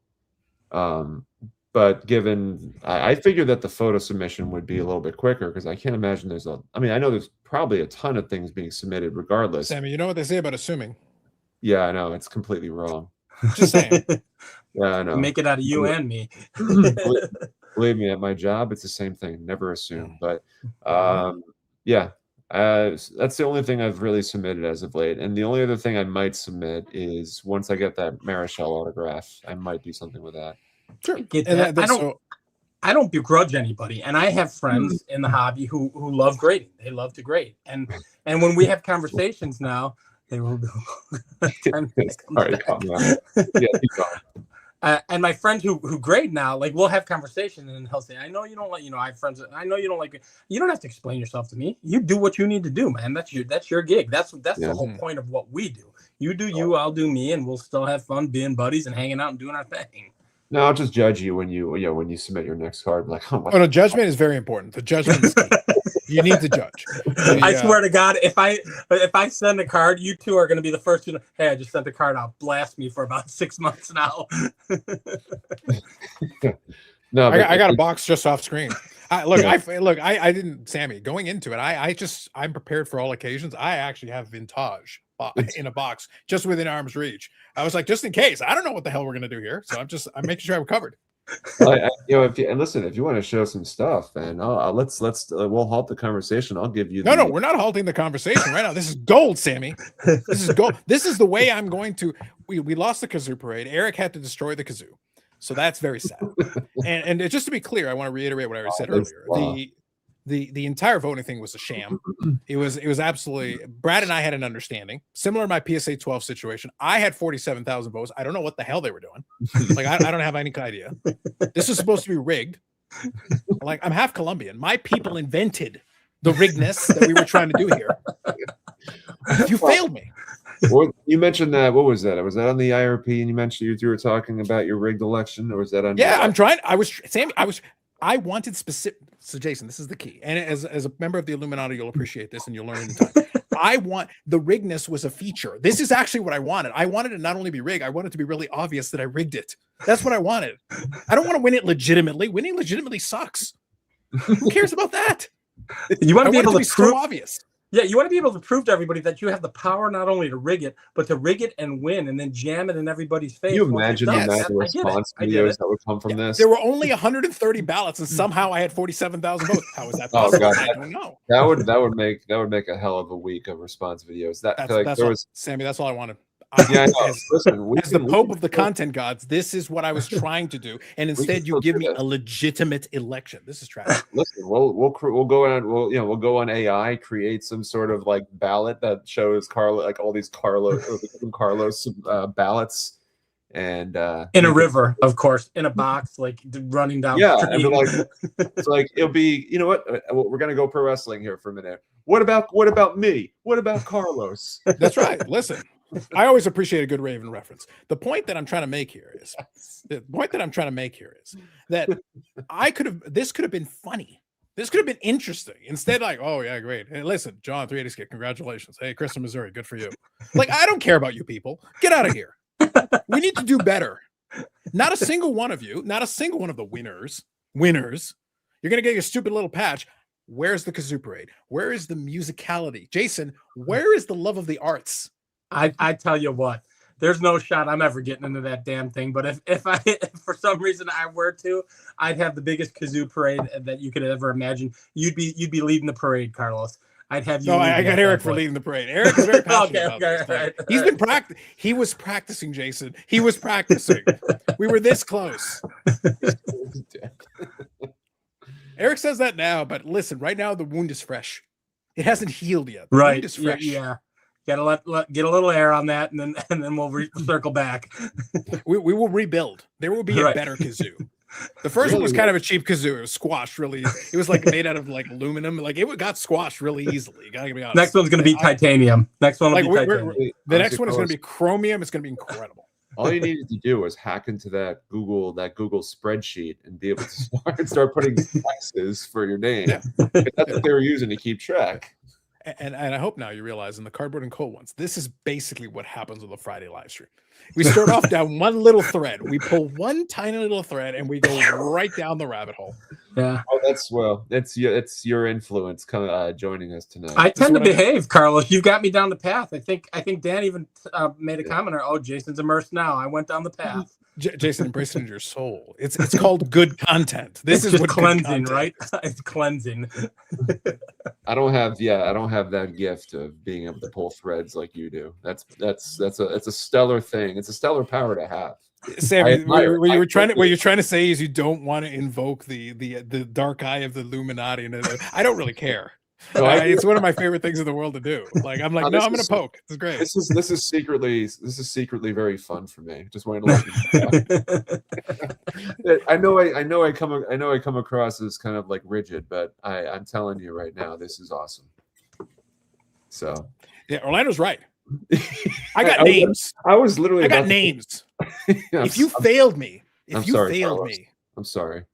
but given, I figured that the photo submission would be a little bit quicker, because I can't imagine I know there's probably a ton of things being submitted regardless. Sammy, you know what they say about assuming? Yeah, I know. It's completely wrong. Just saying. Yeah, I know. Make it out of you and me. Believe me, at my job, it's the same thing. Never assume. But yeah, that's the only thing I've really submitted as of late. And the only other thing I might submit is once I get that Marichal autograph, I might do something with that. Sure. Get that. I don't begrudge anybody, and I have friends in the hobby who love grading. They love to grade, and when we have conversations now, they will do. Sorry, and my friends who grade now, like, we'll have conversations, and he'll say, "I know you don't like, I have friends. I know you don't like it. You don't have to explain yourself to me. You do what you need to do, man. That's your gig. That's the whole point of what we do. You do you, I'll do me, and we'll still have fun being buddies and hanging out and doing our thing." No, I'll just judge you when you submit your next card. Like, no, judgment is very important. The judgment is key. You need to judge. I swear to God, if I send a card, you two are going to be the first to know, hey, I just sent a card out. Blast me for about 6 months now. No, I got a box just off screen. I didn't, Sammy, going into it, I'm prepared for all occasions. I actually have vintage in a box just within arm's reach. I was like, just in case. I don't know what the hell we're gonna do here, so I'm making sure I'm covered. If you want to show some stuff, man, we'll halt the conversation. I'll give you. No, we're not halting the conversation right now. This is gold, Sammy. This is gold. This is the way I'm going to. We lost the kazoo parade. Eric had to destroy the kazoo, so that's very sad. and just to be clear, I want to reiterate what I said earlier. Wow. The entire voting thing was a sham. It was absolutely. Brad and I had an understanding similar to my PSA 12 situation. I had 47,000 votes. I don't know what the hell they were doing. Like I don't have any idea. This is supposed to be rigged. Like, I'm half Colombian. My people invented the riggedness that we were trying to do here. You failed me. Well, you mentioned that. What was that? Was that on the IRP? And you mentioned you were talking about your rigged election, or was that on? Yeah, I'm trying. I wanted specific. So, Jason, this is the key. And as a member of the Illuminati, you'll appreciate this, and you'll learn in time. The riggedness was a feature. This is actually what I wanted. I wanted it not only be rigged, I wanted it to be really obvious that I rigged it. That's what I wanted. I don't want to win it legitimately. Winning legitimately sucks. Who cares about that? You want to be able to prove so obvious. Yeah, you want to be able to prove to everybody that you have the power not only to rig it, but to rig it and win, and then jam it in everybody's face. Can you imagine the amount of response videos that would come from this? There were only 130 ballots, and somehow I had 47,000 votes. How is that possible? Oh God, I don't know. That would make a hell of a week of response videos. Sammy, that's all I wanted. Yeah, I know. As the Pope of the content gods, this is what I was trying to do, and instead you give me a legitimate election. This is trash. Listen, we'll go on AI, create some sort of like ballot that shows all these Carlos ballots, and in a river, of course, in a box, like running down. Yeah, it's like it'll be. You know what? We're gonna go pro wrestling here for a minute. What about me? What about Carlos? That's right. Listen. I always appreciate a good Raven reference. The point that I'm trying to make here is that this could have been funny. This could have been interesting. Instead, like, oh yeah, great. Hey, listen, John 380 skit, congratulations. Hey, Chris from Missouri, good for you. Like, I don't care about you people. Get out of here. We need to do better. Not a single one of you, not a single one of the winners. You're gonna get your stupid little patch. Where's the kazoo parade? Where is the musicality? Jason, where is the love of the arts? I tell you what, there's no shot I'm ever getting into that damn thing. But if for some reason I were to, I'd have the biggest kazoo parade that you could ever imagine. You'd be leading the parade, Carlos. I'd have you. No, I got Eric for leading the parade. Eric is very passionate about this. Right. He's been He was practicing, Jason. He was practicing. We were this close. Eric says that now, but listen, right now the wound is fresh. It hasn't healed yet. Right. The wound is fresh. Yeah. Gotta get a little air on that, and then we'll circle back. We will rebuild. There will be a better kazoo. The first one was kind of a cheap kazoo. It was squashed really. It was like made out of like aluminum. Like it got squashed really easily. Gotta be honest. Next one's gonna be titanium. Next one will be titanium. The next one is gonna be chromium. It's gonna be incredible. All you needed to do was hack into that Google spreadsheet and be able to start putting X's for your name. Yeah. That's what they were using to keep track. And I hope now you realize in the Cardboard and Cold ones, this is basically what happens with a Friday live stream. We start off down one little thread. We pull one tiny little thread and we go right down the rabbit hole. Yeah. Oh, it's your influence joining us tonight. I tend to behave, Carlos. You've got me down the path. I think Dan even made a comment. Oh, Jason's immersed now. I went down the path. Jason, embrace it in your soul. It's called good content. This is what cleansing, right? It's cleansing. I don't have that gift of being able to pull threads like you do. That's a stellar thing. It's a stellar power to have. Sam, what you're trying to say is you don't want to invoke the dark eye of the Illuminati, and I don't really care. No, it's one of my favorite things in the world to do. Like I'm like, no, I'm gonna poke. It's great. This is secretly very fun for me. Just wanted to let you know. I come across as kind of like rigid, but I'm telling you right now, this is awesome. So yeah, Orlando's right. I got names. I got names. If you failed me, I'm sorry.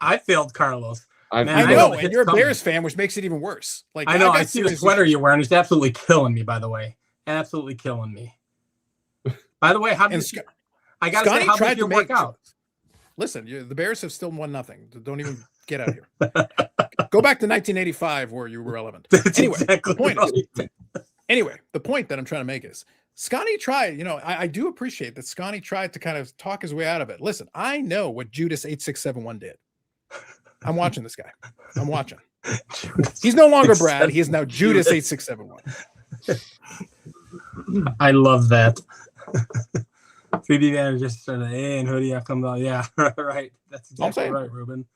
I failed Carlos. I know, and you're a Bears fan, which makes it even worse. Like I know, I see the sweater you're wearing. It's absolutely killing me. By the way, absolutely killing me. By the way, how did your work out? Listen, the Bears have still won nothing. Don't even get out of here. Go back to 1985, where you were relevant. Anyway, exactly the point that I'm trying to make is Scotty tried. You know, I do appreciate that Scotty tried to kind of talk his way out of it. Listen, I know what Judas 8671 did. I'm watching this guy. I'm watching. He's no longer Brad. He is now Judas 8671. I love that. 3D man just started, hey, and hoodie, I come out. Yeah, right. That's exactly right, Ruben.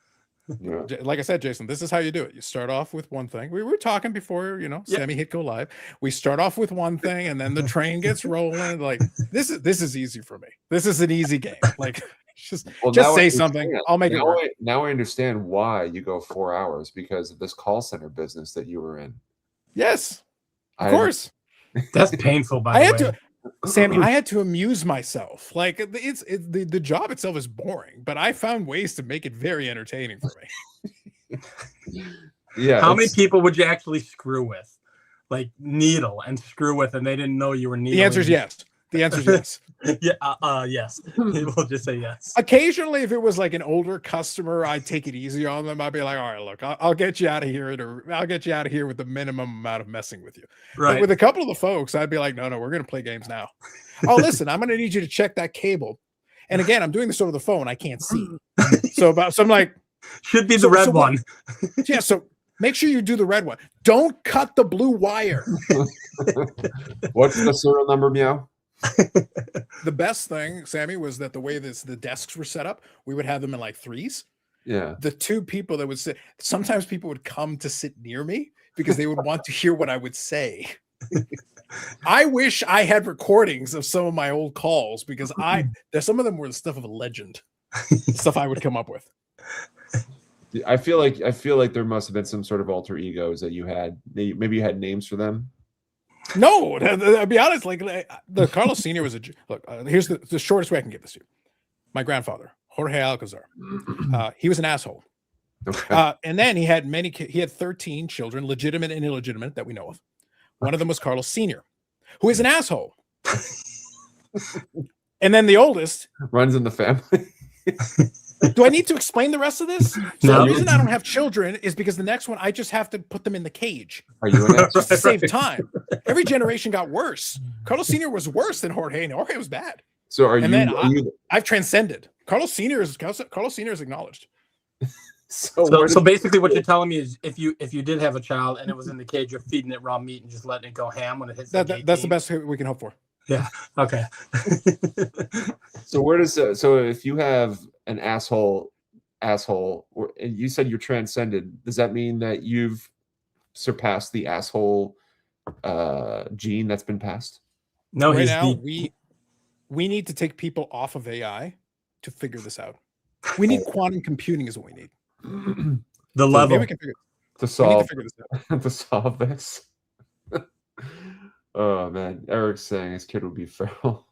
Yeah. Like I said, Jason, this is how you do it. You start off with one thing. We were talking before, Sammy hit go live. We start off with one thing, and then the train gets rolling. Like this is easy for me. This is an easy game. Like. Just say something. I'll make it work. Now I understand why you go 4 hours, because of this call center business that you were in. Yes, of course. That's painful. By the way, Sammy, I had to amuse myself. Like the job itself is boring, but I found ways to make it very entertaining for me. Yeah. How many people would you actually screw with, like needle and screw with, and they didn't know you were needling? The answer is yes. The answer is yes. Yes. We'll just say yes. Occasionally, if it was like an older customer, I'd take it easy on them. I'd be like, all right, look, I'll get you out of here, or I'll get you out of here with the minimum amount of messing with you. Right. But with a couple of the folks, I'd be like, no, we're going to play games now. Oh, listen, I'm going to need you to check that cable. And again, I'm doing this over the phone. I can't see. So I'm like, should be the red one. Yeah. So make sure you do the red one. Don't cut the blue wire. What's the serial number, meow? The best thing, Sammy, was that the way the desks were set up, we would have them in like threes. Yeah. The two people that would sit, sometimes people would come to sit near me because they would want to hear what I would say. I wish I had recordings of some of my old calls, because some of them were the stuff of a legend. Stuff I would come up with. I feel like there must have been some sort of alter egos that you had. Maybe you had names for them. No, I'll be honest. Like the Carlos Senior was look. Here's the shortest way I can give this to you. My grandfather, Jorge Alcazar, he was an asshole. Okay. And then he had 13 children, legitimate and illegitimate, that we know of. One of them was Carlos Senior, who is an asshole. And then the oldest runs in the family. Do I need to explain the rest of this? So no. The reason I don't have children is because the next one, I just have to put them in the cage. Are you an just to save time? Every generation got worse. Carlos Senior was worse than Jorge, and Jorge was bad. So I've transcended. Carlos Senior is acknowledged. So basically, what you're telling me is, if you did have a child and it was in the cage, you're feeding it raw meat and just letting it go ham when it hits. That's the best we can hope for. Yeah. Okay. So if you have an asshole, and you said you're transcended, does that mean that you've surpassed the asshole gene that's been passed? No, Right he's now, the we need to take people off of AI to figure this out. We need quantum computing is what we need. the So level. maybe we can figure. to We need to solve figure this out. to solve this. Oh man, Eric's saying his kid would be feral.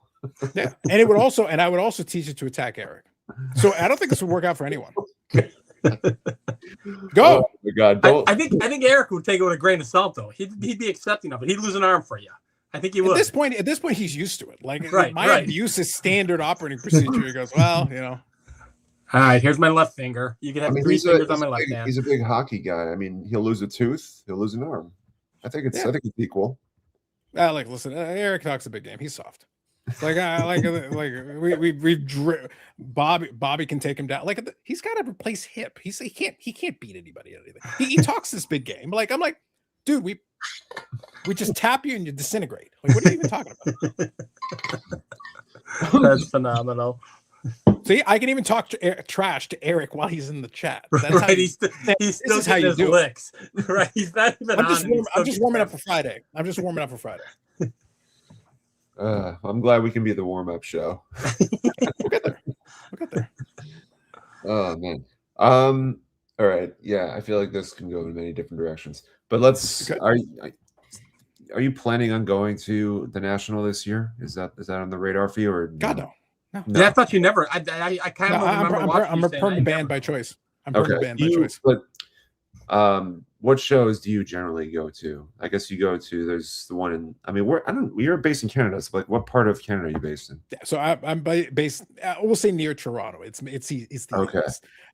Yeah, and it would also, and I would also teach it to attack Eric. So I don't think this would work out for anyone. Go. Oh my god, don't. I think Eric would take it with a grain of salt, though. He'd be accepting of it. He'd lose an arm for you. I think he would. At this point, he's used to it. Like Right, my right. abuse is standard operating procedure. He goes, well, you know. All right, here's my left finger. You can have three fingers on my left hand. He's a big hockey guy. I mean, he'll lose a tooth, he'll lose an arm. I think it's equal. Like, listen, Eric talks a big game. He's soft. Like, Bobby can take him down. Like, he's got to replace hip. He can't beat anybody at anything. He talks this big game. Like, I'm like, dude, we just tap you and you disintegrate. Like, what are you even talking about? That's phenomenal. See, I can even talk trash to Eric while he's in the chat. That's right, he's still how you his do licks. Right, he's not even I'm just warming up for Friday. I'm glad we can be the warm-up show. We'll get there. Oh man. All right. Yeah, I feel like this can go in many different directions. But let's. Are you planning on going to the National this year? Is that on the radar for you or no? God no. No. Yeah, I thought you never. I kind of remember. I'm a permanent band by choice. I'm permanent band by choice. But what shows do you generally go to? I guess you go to. There's the one in. I mean, you're based in Canada. So like, what part of Canada are you based in? Yeah, so I'm based. We'll say near Toronto. It's the okay.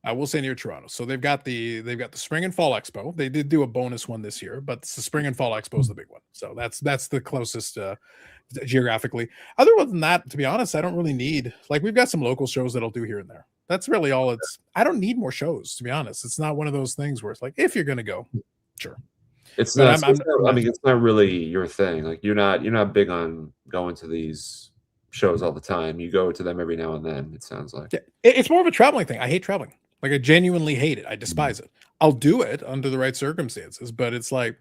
We'll say near Toronto. So they've got the Spring and Fall Expo. They did do a bonus one this year, but the Spring and Fall Expo is the big one. So that's the closest geographically. Other than that, to be honest, I don't really need. Like, we've got some local shows that I'll do here and there. That's really all it's. I don't need more shows, to be honest. It's not one of those things where it's like, if you're going to go, sure. It's not. I mean, it's not really your thing. Like, you're not big on going to these shows all the time. You go to them every now and then. It sounds like. Yeah, it's more of a traveling thing. I hate traveling. Like, I genuinely hate it. I despise it. I'll do it under the right circumstances, but it's like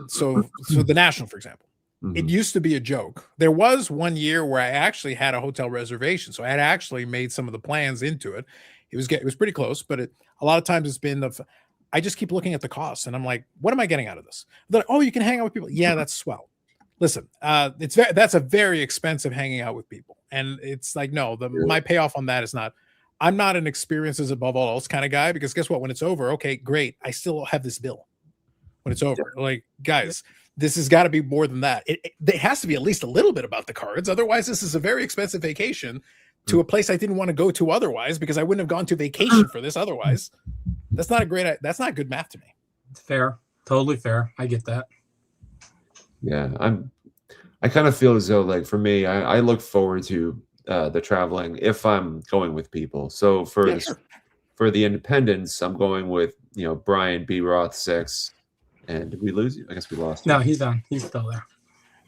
so the National, for example. It used to be a joke. There was one year where I actually had a hotel reservation, so I had actually made some of the plans into it. It was pretty close, but a lot of times it's been I just keep looking at the costs, and I'm like, what am I getting out of this? They're like, oh, you can hang out with people. Yeah, that's swell. Listen, that's a very expensive hanging out with people, and it's like, no, my payoff on that is not. I'm not an experiences above all else kind of guy, because guess what? When it's over, okay, great. I still have this bill when it's over. Like, guys. This has got to be more than that. It has to be at least a little bit about the cards. Otherwise, this is a very expensive vacation to a place I didn't want to go to otherwise, because I wouldn't have gone to vacation for this otherwise. That's not good math to me. It's fair. Totally fair. I get that. Yeah, I kind of feel as though, like, for me, I look forward to the traveling if I'm going with people. So for the independents, I'm going with, Brian B. Roth 6. And did we lose you? I guess we lost. No, he's on. He's still there.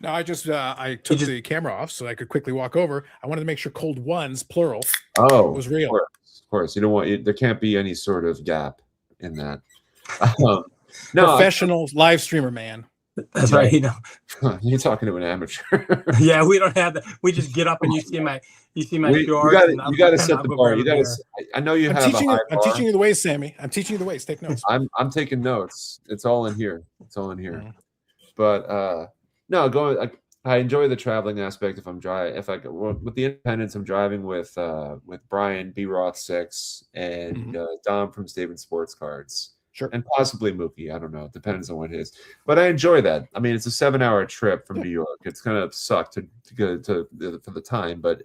No, I took the camera off so I could quickly walk over. I wanted to make sure cold ones, plural, was real. Of course. You don't want. There can't be any sort of gap in that. No, professional live streamer, man. That's right. You're talking to an amateur. Yeah, we don't have that. We just get up and you see my shorts. You got to set the bar. You got to. I know you have. I'm teaching you the ways, Sammy. I'm teaching you the ways. Take notes. I'm taking notes. It's all in here. But no, I enjoy the traveling aspect. If with the independents, I'm driving with Brian B. Roth 6 and Dom from Staven Sports Cards. Sure. And possibly Mookie. I don't know. It depends on what it is. But I enjoy that. I mean, it's a 7-hour trip from New York. It's kind of sucked to go for the time, but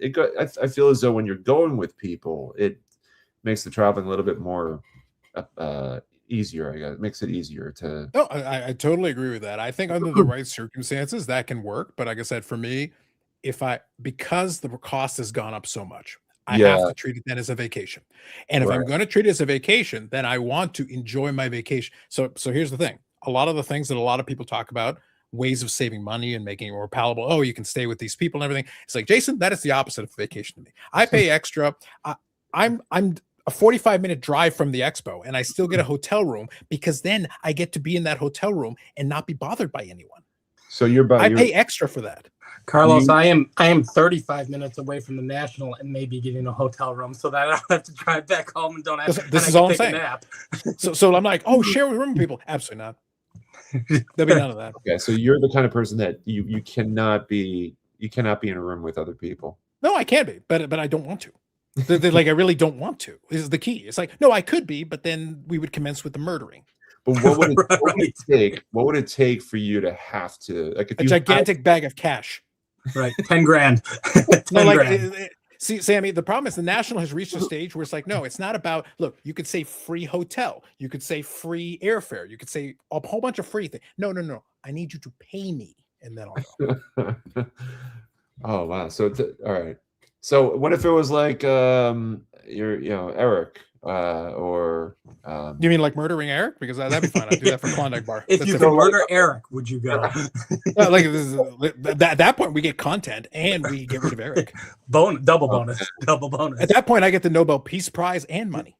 I feel as though when you're going with people, it makes the traveling a little bit more easier. I guess it makes it easier to. No, I totally agree with that. I think under the right circumstances that can work. But like I said, for me, because the cost has gone up so much, I have to treat it then as a vacation. And if I'm going to treat it as a vacation, then I want to enjoy my vacation. So here's the thing. A lot of the things that a lot of people talk about, ways of saving money and making it more palatable. Oh, you can stay with these people and everything. It's like, Jason, that is the opposite of vacation to me. I pay extra. a 45-minute drive from the expo, and I still get a hotel room because then I get to be in that hotel room and not be bothered by anyone. So I pay extra for that. Carlos, I am 35 minutes away from the National and maybe getting a hotel room so that I don't have to drive back home and don't have this is all I'm saying. So I'm like, oh, share with room with people. Absolutely not. There'll be none of that. Okay, so you're the kind of person that you cannot be in a room with other people. No, I can be, but I don't want to. Like I really don't want to. This is the key. It's like, no, I could be, but then we would commence with the murdering. But what would it take? What would it take for you to have to like if a gigantic bag of cash? Right, 10 grand. 10 grand. See, Sammy, the problem is the National has reached a stage where it's like, no, it's not about, look, you could say free hotel. You could say free airfare. You could say a whole bunch of free things. No. I need you to pay me, and then I'll go. Oh, wow. So, all right. So what if it was like, Eric, or you mean like murdering Eric? Because that'd be fine. I'd do that for Klondike Bar. If you could murder Eric, would you go? Like at that point, we get content and we get rid of Eric. Double bonus. At that point, I get the Nobel Peace Prize and money.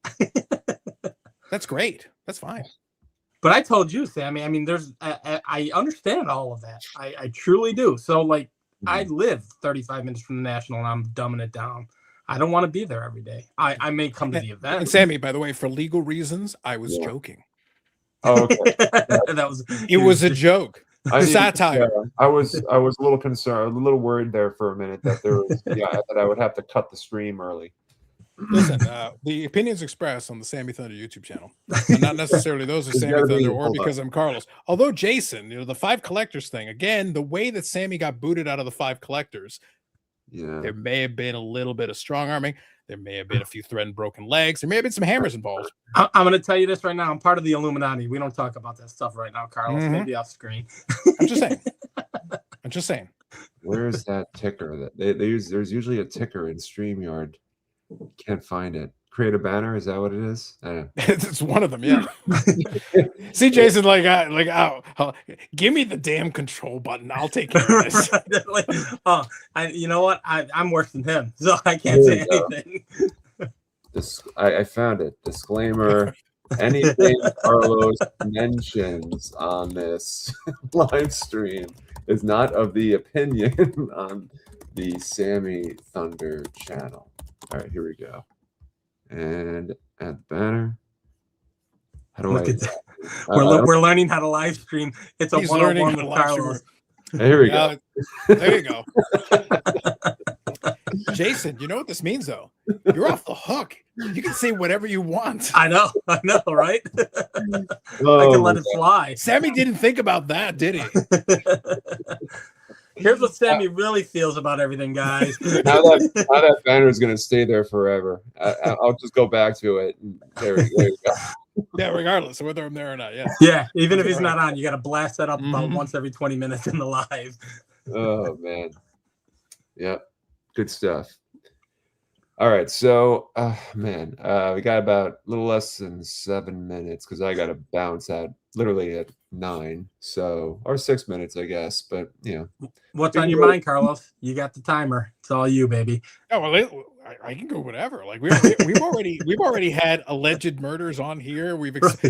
That's great. That's fine. But I told you, Sammy. I mean, I understand all of that. I truly do. So, like, I live 35 minutes from the National, and I'm dumbing it down. I don't want to be there every day. I may come to the event. And Sammy, by the way, for legal reasons, I was joking. Oh, okay. It was a joke. Satire. I was a little concerned, a little worried there for a minute that there was that I would have to cut the stream early. Listen, the opinions expressed on the Sammy Thunder YouTube channel are not necessarily those of Sammy Thunder or because I'm Carlos. Although Jason, the 5 collectors thing, again, the way that Sammy got booted out of the 5 collectors, there may have been a little bit of strong arming. There may have been a few threatened broken legs. There may have been some hammers involved. I'm going to tell you this right now. I'm part of the Illuminati. We don't talk about that stuff right now, Carlos. Maybe off screen. I'm just saying. Where is that ticker? That they use? There's usually a ticker in StreamYard. Can't find it. Create a banner. Is that what it is? It's one of them. Yeah. See, Jason, give me the damn control button. I'll take care of this. You know what? I'm worse than him, so I can't say anything. I found it. Disclaimer: anything Carlos mentions on this live stream is not of the opinion on the Sammy Thunder channel. All right, here we go. And add banner. How do Look at that. We're learning how to live stream. It's a one-on-one with Carlos. Here we go. There you go. Jason, you know what this means, though? You're off the hook. You can say whatever you want. I know, right? I can let it fly. Sammy didn't think about that, did he? Here's what Sammy really feels about everything, guys. Now that banner is going to stay there forever. I'll just go back to it. There you go. Yeah, regardless of whether I'm there or not. Yeah. Yeah, even if he's not on, you got to blast that up about once every 20 minutes in the live. Oh, man. Yep. Good stuff. All right. So, we got about a little less than 7 minutes because I got to bounce out literally at 9. So, or 6 minutes, I guess. But, What's on your mind, Carlos? You got the timer. It's all you, baby. Oh, well, I can go whatever. Like we've already had alleged murders on here.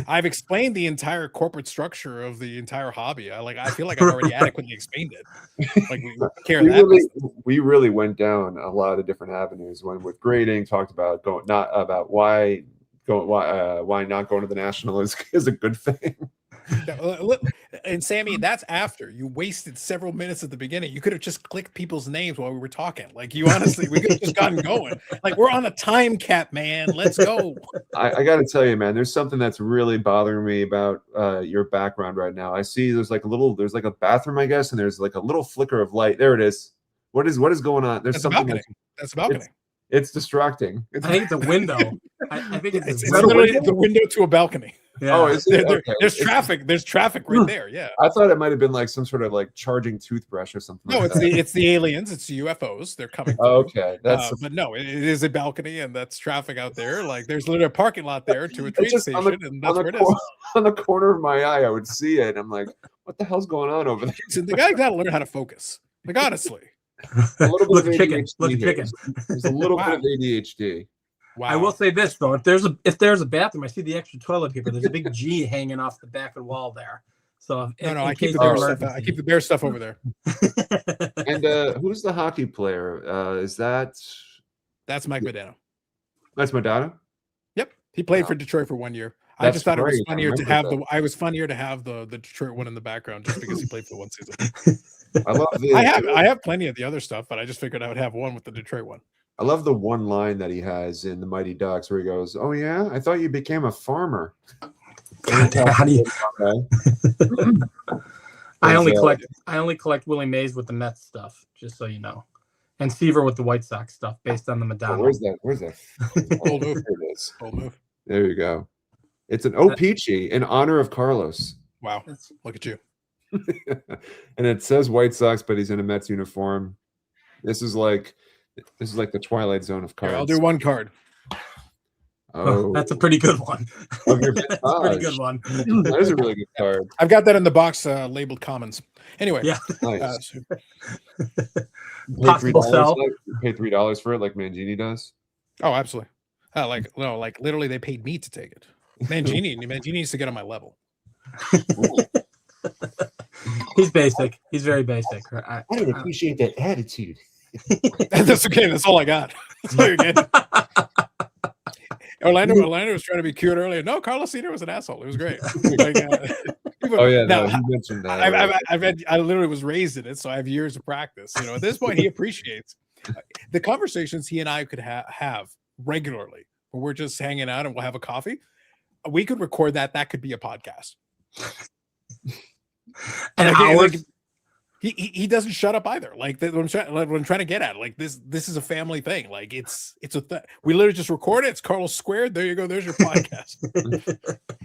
I've explained the entire corporate structure of the entire hobby. I feel like I've already adequately explained it. Like we really went down a lot of different avenues. When with grading, talked about why not going to the National is a good thing. And Sammy, that's after you wasted several minutes at the beginning. You could have just clicked people's names while we were talking. Like we could have just gotten going. Like we're on a time cap, man. Let's go. I got to tell you, man, there's something that's really bothering me about your background right now. I see there's like a bathroom, I guess, and there's like a little flicker of light. There it is. What is going on? There's something. That's a balcony. It's distracting. I think it's a window. I think it's literally the window to a balcony. Yeah. Oh, is it? Okay. There's traffic. There's traffic right there. Yeah. I thought it might have been like some sort of like charging toothbrush or something. No, it's the aliens. It's the UFOs. They're coming. Oh, okay, but no, it is a balcony, and that's traffic out there. Like there's literally a parking lot there to a train station, and that's where it is. On the corner of my eye, I would see it. I'm like, what the hell's going on over there? So the guy got to learn how to focus. Like honestly, a little bit look at chicken. There's a little bit of ADHD. Wow. I will say this though: if there's a bathroom, I see the extra toilet paper. There's a big G hanging off the back of the wall there. So I keep the bear stuff. I keep the bear stuff over there. And who's the hockey player? Is that's Mike Modano. That's Madonna? Yep, he played for Detroit for 1 year. I just thought it was funnier to have the Detroit one in the background just because he played for 1 season. I love I have plenty of the other stuff, but I just figured I would have one with the Detroit one. I love the one line that he has in the Mighty Ducks where he goes, "Oh yeah, I thought you became a farmer." God, how do you... I only collect Willie Mays with the Mets stuff, just so you know, and Seaver with the White Sox stuff based on the Madonna. Oh, where's that? Old move. There it is. Old move. There you go. It's an O-Peachy in honor of Carlos. Wow, look at you. And it says White Sox, but he's in a Mets uniform. This is like the Twilight Zone of cards. Here, I'll do one card. Oh, that's a pretty good one. That's a pretty good one. That is a really good card. I've got that in the box labeled commons. Anyway, yeah, nice. Possible sell. Pay $3 for it, like Mangini does. Oh, absolutely. Like literally, they paid me to take it. Mangini needs to get on my level. He's basic. He's very basic. I don't appreciate that attitude. That's okay. That's all I got. That's all you're getting. Orlando was trying to be cute earlier. No, Carlos Cedar was an asshole. It was great. You mentioned that. I literally was raised in it, so I have years of practice. At this point, he appreciates the conversations he and I could have regularly. When we're just hanging out and we'll have a coffee. We could record that. That could be a podcast. And again, he doesn't shut up either. Like what I'm trying to get at. Like this is a family thing. Like it's a thing. We literally just record it. It's Carlos Squared. There you go. There's your podcast.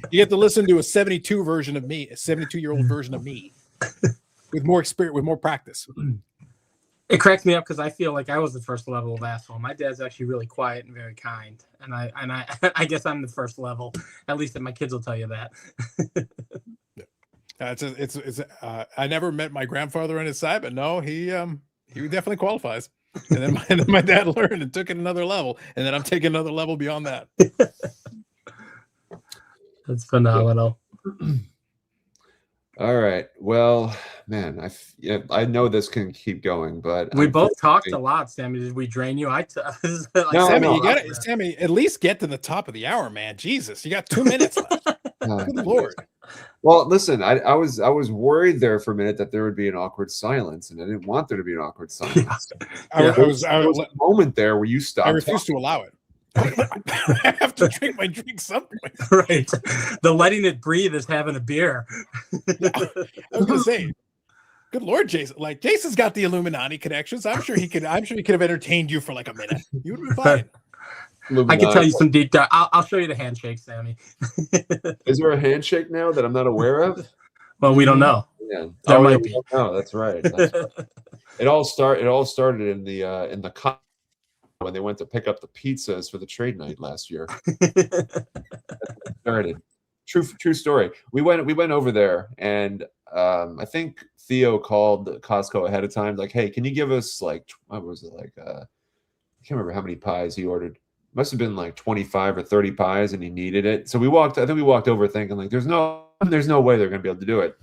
You get to listen to a 72 version of me, a 72-year-old version of me, with more experience, with more practice. It cracks me up because I feel like I was the first level of asshole. My dad's actually really quiet and very kind, and I guess I'm the first level. At least my kids will tell you that. I never met my grandfather on his side, but no, he definitely qualifies. And then my dad learned and took it another level, and then I'm taking another level beyond that. That's phenomenal. All right. Well, man, I know this can keep going, but we both talked a lot, Sammy. Did we drain you? Sammy, at least get to the top of the hour, man. Jesus, you got 2 minutes left. Good Lord. Well, listen, I was worried there for a minute that there would be an awkward silence, and I didn't want there to be an awkward silence. There was a moment there where you stopped. I refused to allow it. I have to drink my drink some point. Right. The letting it breathe is having a beer. I was gonna say, good Lord, Jason. Like Jason's got the Illuminati connections. I'm sure he could have entertained you for like a minute. You would have been fine. I can tell you some deep dive. I'll show you the handshake, Sammy. Is there a handshake now that I'm not aware of? Well, we don't know. Yeah, there might be. No, that's right. It all started in the when they went to pick up the pizzas for the trade night last year. Started. True story. We went over there, and I think Theo called Costco ahead of time, like, "Hey, can you give us like what was it like? I can't remember how many pies he ordered. Must have been like 25 or 30 pies, and he needed it. So I think we walked over thinking like, there's no way they're going to be able to do it.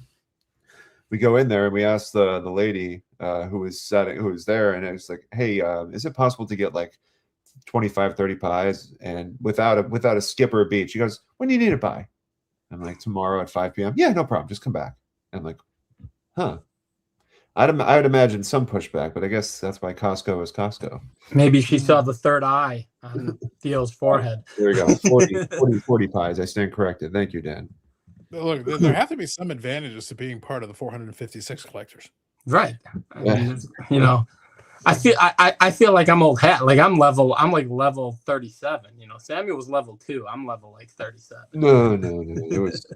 We go in there and we asked the lady who was there, and it's like, hey, is it possible to get like 25, 30 pies and without a skip or a beat? She goes, when do you need it by? I'm like, tomorrow at 5 p.m. Yeah, no problem. Just come back. I'm like, huh. I would imagine some pushback, but I guess that's why Costco is Costco. Maybe she saw the third eye on Theo's forehead. There we go. 40 pies. I stand corrected. Thank you, Dan. Look, there have to be some advantages to being part of the 456 collectors. Right. I mean, I feel like I'm old hat. Like I'm like level 37. Samuel was level 2. I'm level like 37. No. It was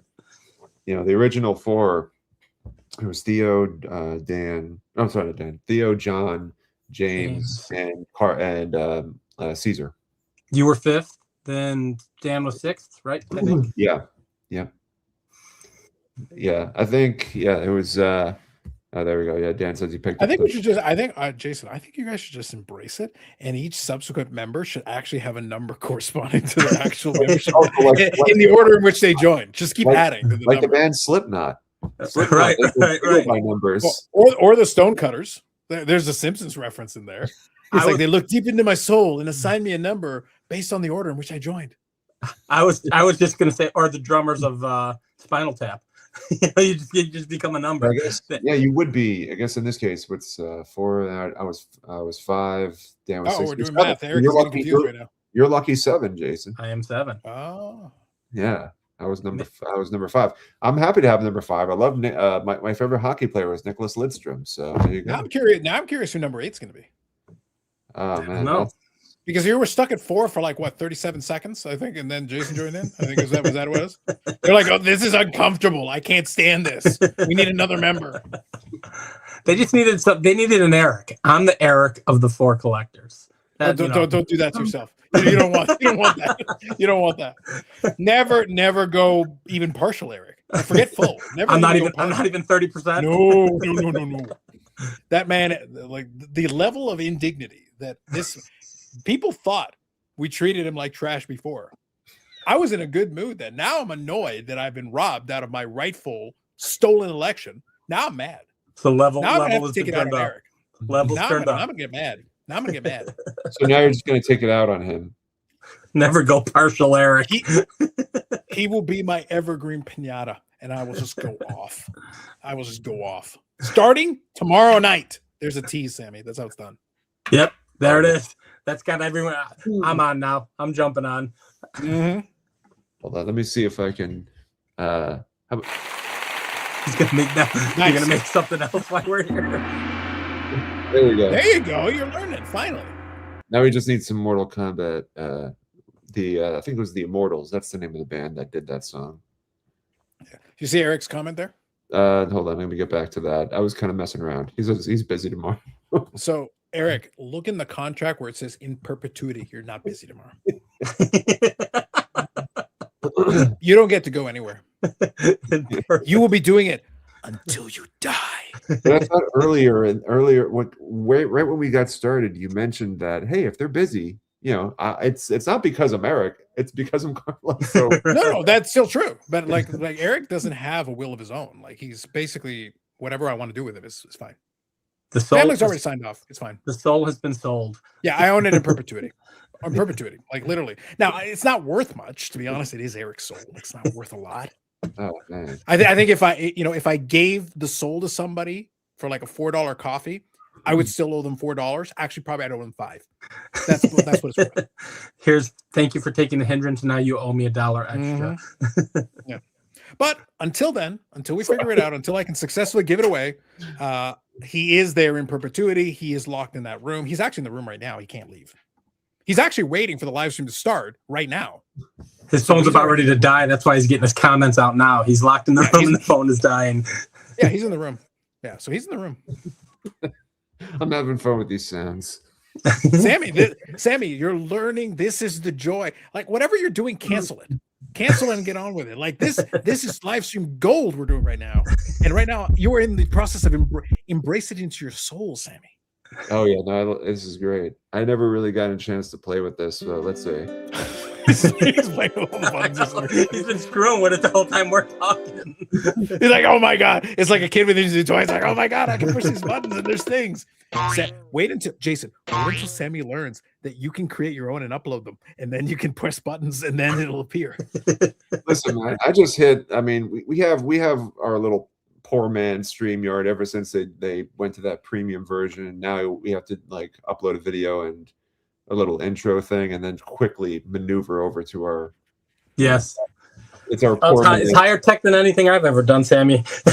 the original 4. It was Theo, Dan. I'm sorry, not Dan. Theo, John, James, and Caesar. You were 5th, then Dan was 6th, right? I think. Yeah. I think it was. Oh, there we go. Yeah, Dan says he picked I up think the- we should just. I think Jason. I think you guys should just embrace it, and each subsequent member should actually have a number corresponding to their actual membership in the order in which they joined. Just keep adding to the like number. the band Slipknot. Right, right. By numbers. Or the Stonecutters. There's a Simpsons reference in there. It's like they look deep into my soul and assign me a number based on the order in which I joined. I was just gonna say, or the drummers of Spinal Tap. You just become a number. I guess, yeah, you would be. I guess in this case, what's 4? I was 5. Dan was 6. We're doing math. Eric is getting confused right now. You're lucky 7, Jason. I am 7. Oh, yeah. I was number 5. I'm happy to have number 5. I love my favorite hockey player was Nicholas Lidstrom. So there you go. Now I'm curious who number 8's going to be. Oh man, no. Because you were stuck at 4 for like what 37 seconds, I think, and then Jason joined in. I think was that what it was? They're like, oh, this is uncomfortable. I can't stand this. We need another member. They just needed They needed an Eric. I'm the Eric of the 4 collectors. Don't do that to yourself. You don't want that. You don't want that. Never go even partial, Eric. Forget full. Never. I'm not even 30%. No. That man, like the level of indignity that this people thought we treated him like trash before. I was in a good mood then. Now I'm annoyed that I've been robbed out of my rightful stolen election. Now I'm mad. So level is take it out of Eric. Level's turned up. I'm gonna get mad. Now I'm gonna get mad. So now you're just gonna take it out on him. Never go partial, Eric. He will be my evergreen pinata, and I will just go off. Starting tomorrow night. There's a tease, Sammy. That's how it's done. Yep, there it is. That's got everyone. I'm on now. I'm jumping on. Mm-hmm. Hold on, let me see if I can. He's gonna make that. Nice. You're gonna make something else while we're here. There we go. There you go. You're learning finally. Now we just need some Mortal Kombat. I think it was the Immortals. That's the name of the band that did that song. Yeah. You see Eric's comment there? Hold on, let me get back to that. I was kind of messing around. He's busy tomorrow. So Eric, look in the contract where it says in perpetuity. You're not busy tomorrow. You don't get to go anywhere. You will be doing it until you die. But I thought earlier, right when we got started, you mentioned that hey, if they're busy, it's not because I'm Eric, it's because I'm Carlos. So no, that's still true. But like Eric doesn't have a will of his own. Like he's basically whatever I want to do with it is fine. The soul family's already signed off. It's fine. The soul has been sold. Yeah, I own it in perpetuity. In perpetuity, like literally. Now it's not worth much, to be honest. It is Eric's soul. It's not worth a lot. Oh man. I think if I gave the soul to somebody for like a $4 coffee, I would still owe them $4. Actually, probably I'd owe them $5. That's what it's worth. Thank you for taking the hindrance. Now you owe me $1 extra. Mm-hmm. Yeah. But until then, until we figure it out, until I can successfully give it away, he is there in perpetuity. He is locked in that room. He's actually in the room right now. He can't leave. He's actually waiting for the live stream to start right now. His phone's about ready to die. That's why he's getting his comments out now. He's locked in the room and the phone is dying. Yeah, he's in the room. Yeah, so he's in the room. I'm having fun with these sounds. Sammy, you're learning. This is the joy. Like whatever you're doing, cancel it. Cancel it and get on with it. Like this is live stream gold we're doing right now. And right now you are in the process of embrace it into your soul, Sammy. Oh yeah, no, this is great. I never really got a chance to play with this, so let's see. He's been screwing with it the whole time we're talking. He's like, oh my god. It's like a kid with his new toys. Like, oh my god, I can push these buttons and there's things. Wait until Sammy learns that you can create your own and upload them, and then you can press buttons and then it'll appear. Listen, man, I just hit. I mean, we have our little poor man StreamYard ever since they went to that premium version. Now we have to like upload a video and a little intro thing, and then quickly maneuver over to our. Yes. It's our. It's higher tech than anything I've ever done, Sammy. I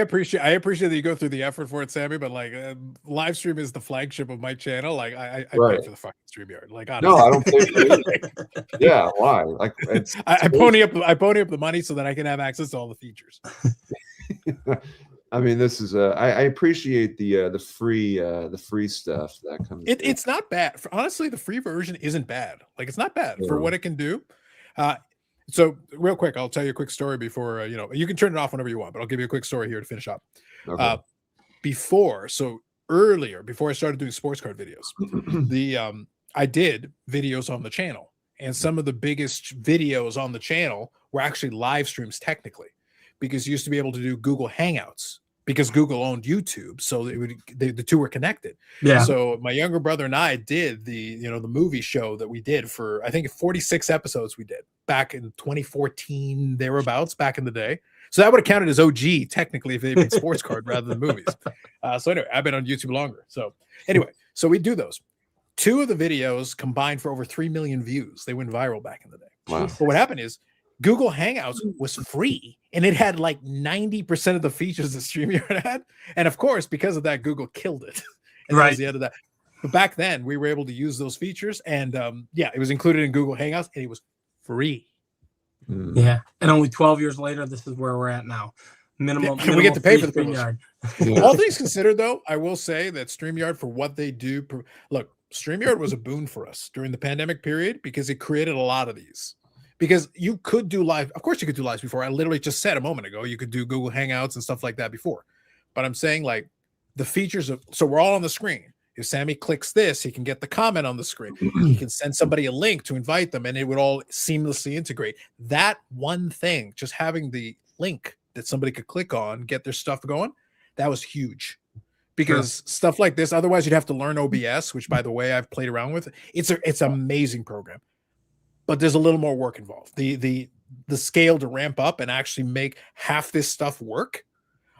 appreciate that you go through the effort for it, Sammy. But like, live stream is the flagship of my channel. Like, I pay for the fucking StreamYard. Like, honestly. No, I don't think. Yeah, why? Like, I pony up the money so that I can have access to all the features. I mean, this is I appreciate the free stuff that comes. It's not bad. Honestly, the free version isn't bad. Like, it's not bad for what it can do. So real quick, I'll tell you a quick story before you can turn it off whenever you want, but I'll give you a quick story here to finish up. Okay. Before I started doing sports card videos, I did videos on the channel, and some of the biggest videos on the channel were actually live streams technically, because you used to be able to do Google Hangouts because Google owned YouTube, so the two were connected. Yeah. So my younger brother and I did the movie show that we did for, I think, 46 episodes we did back in 2014 thereabouts, back in the day. So that would have counted as OG technically if they made sports card rather than movies. So anyway, I've been on YouTube longer. So anyway, so we do those. 2 of the videos combined for over 3 million views. They went viral back in the day. Wow. But what happened is Google Hangouts was free, and it had like 90% of the features that StreamYard had. And of course, because of that, Google killed it. And that was the end of that. But back then, we were able to use those features, and it was included in Google Hangouts, and it was free. Yeah, and only 12 years later, this is where we're at now. Minimum we get to pay for the StreamYard. Yeah. All things considered, though, I will say that StreamYard, for what they do, look, StreamYard was a boon for us during the pandemic period because it created a lot of these. Because you could do live, of course you could do lives before. I literally just said a moment ago, you could do Google Hangouts and stuff like that before. But I'm saying, like, the features of, so we're all on the screen. If Sammy clicks this, he can get the comment on the screen. He can send somebody a link to invite them, and it would all seamlessly integrate. That one thing, just having the link that somebody could click on, get their stuff going, that was huge. Because stuff like this, otherwise you'd have to learn OBS, which, by the way, I've played around with. It's an amazing program, but there's a little more work involved. The scale to ramp up and actually make half this stuff work.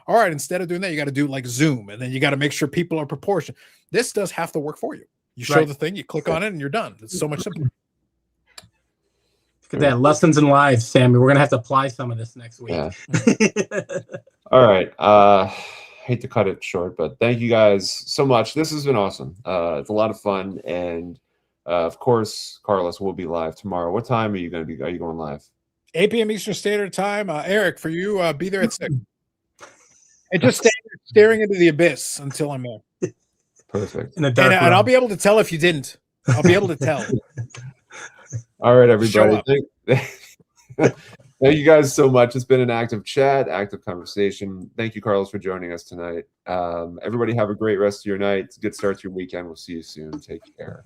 All right, instead of doing that, you got to do like Zoom, and then you got to make sure people are proportioned. This does half the work for you. You show the thing, you click on it, and you're done. It's so much simpler. Look at that. Lessons in lives, Sammy. We're going to have to apply some of this next week. Yeah. All right. Hate to cut it short, but thank you guys so much. This has been awesome. It's a lot of fun. And of course, Carlos will be live tomorrow. What time are you going to be? Are you going live? 8 p.m. Eastern Standard Time. Eric, for you, be there at 6. And just stay staring into the abyss until I'm there. Perfect. In a dark And I'll be able to tell if you didn't. I'll be able to tell. All right, everybody. Thank you guys so much. It's been an active chat, active conversation. Thank you, Carlos, for joining us tonight. Everybody have a great rest of your night. Good start to your weekend. We'll see you soon. Take care.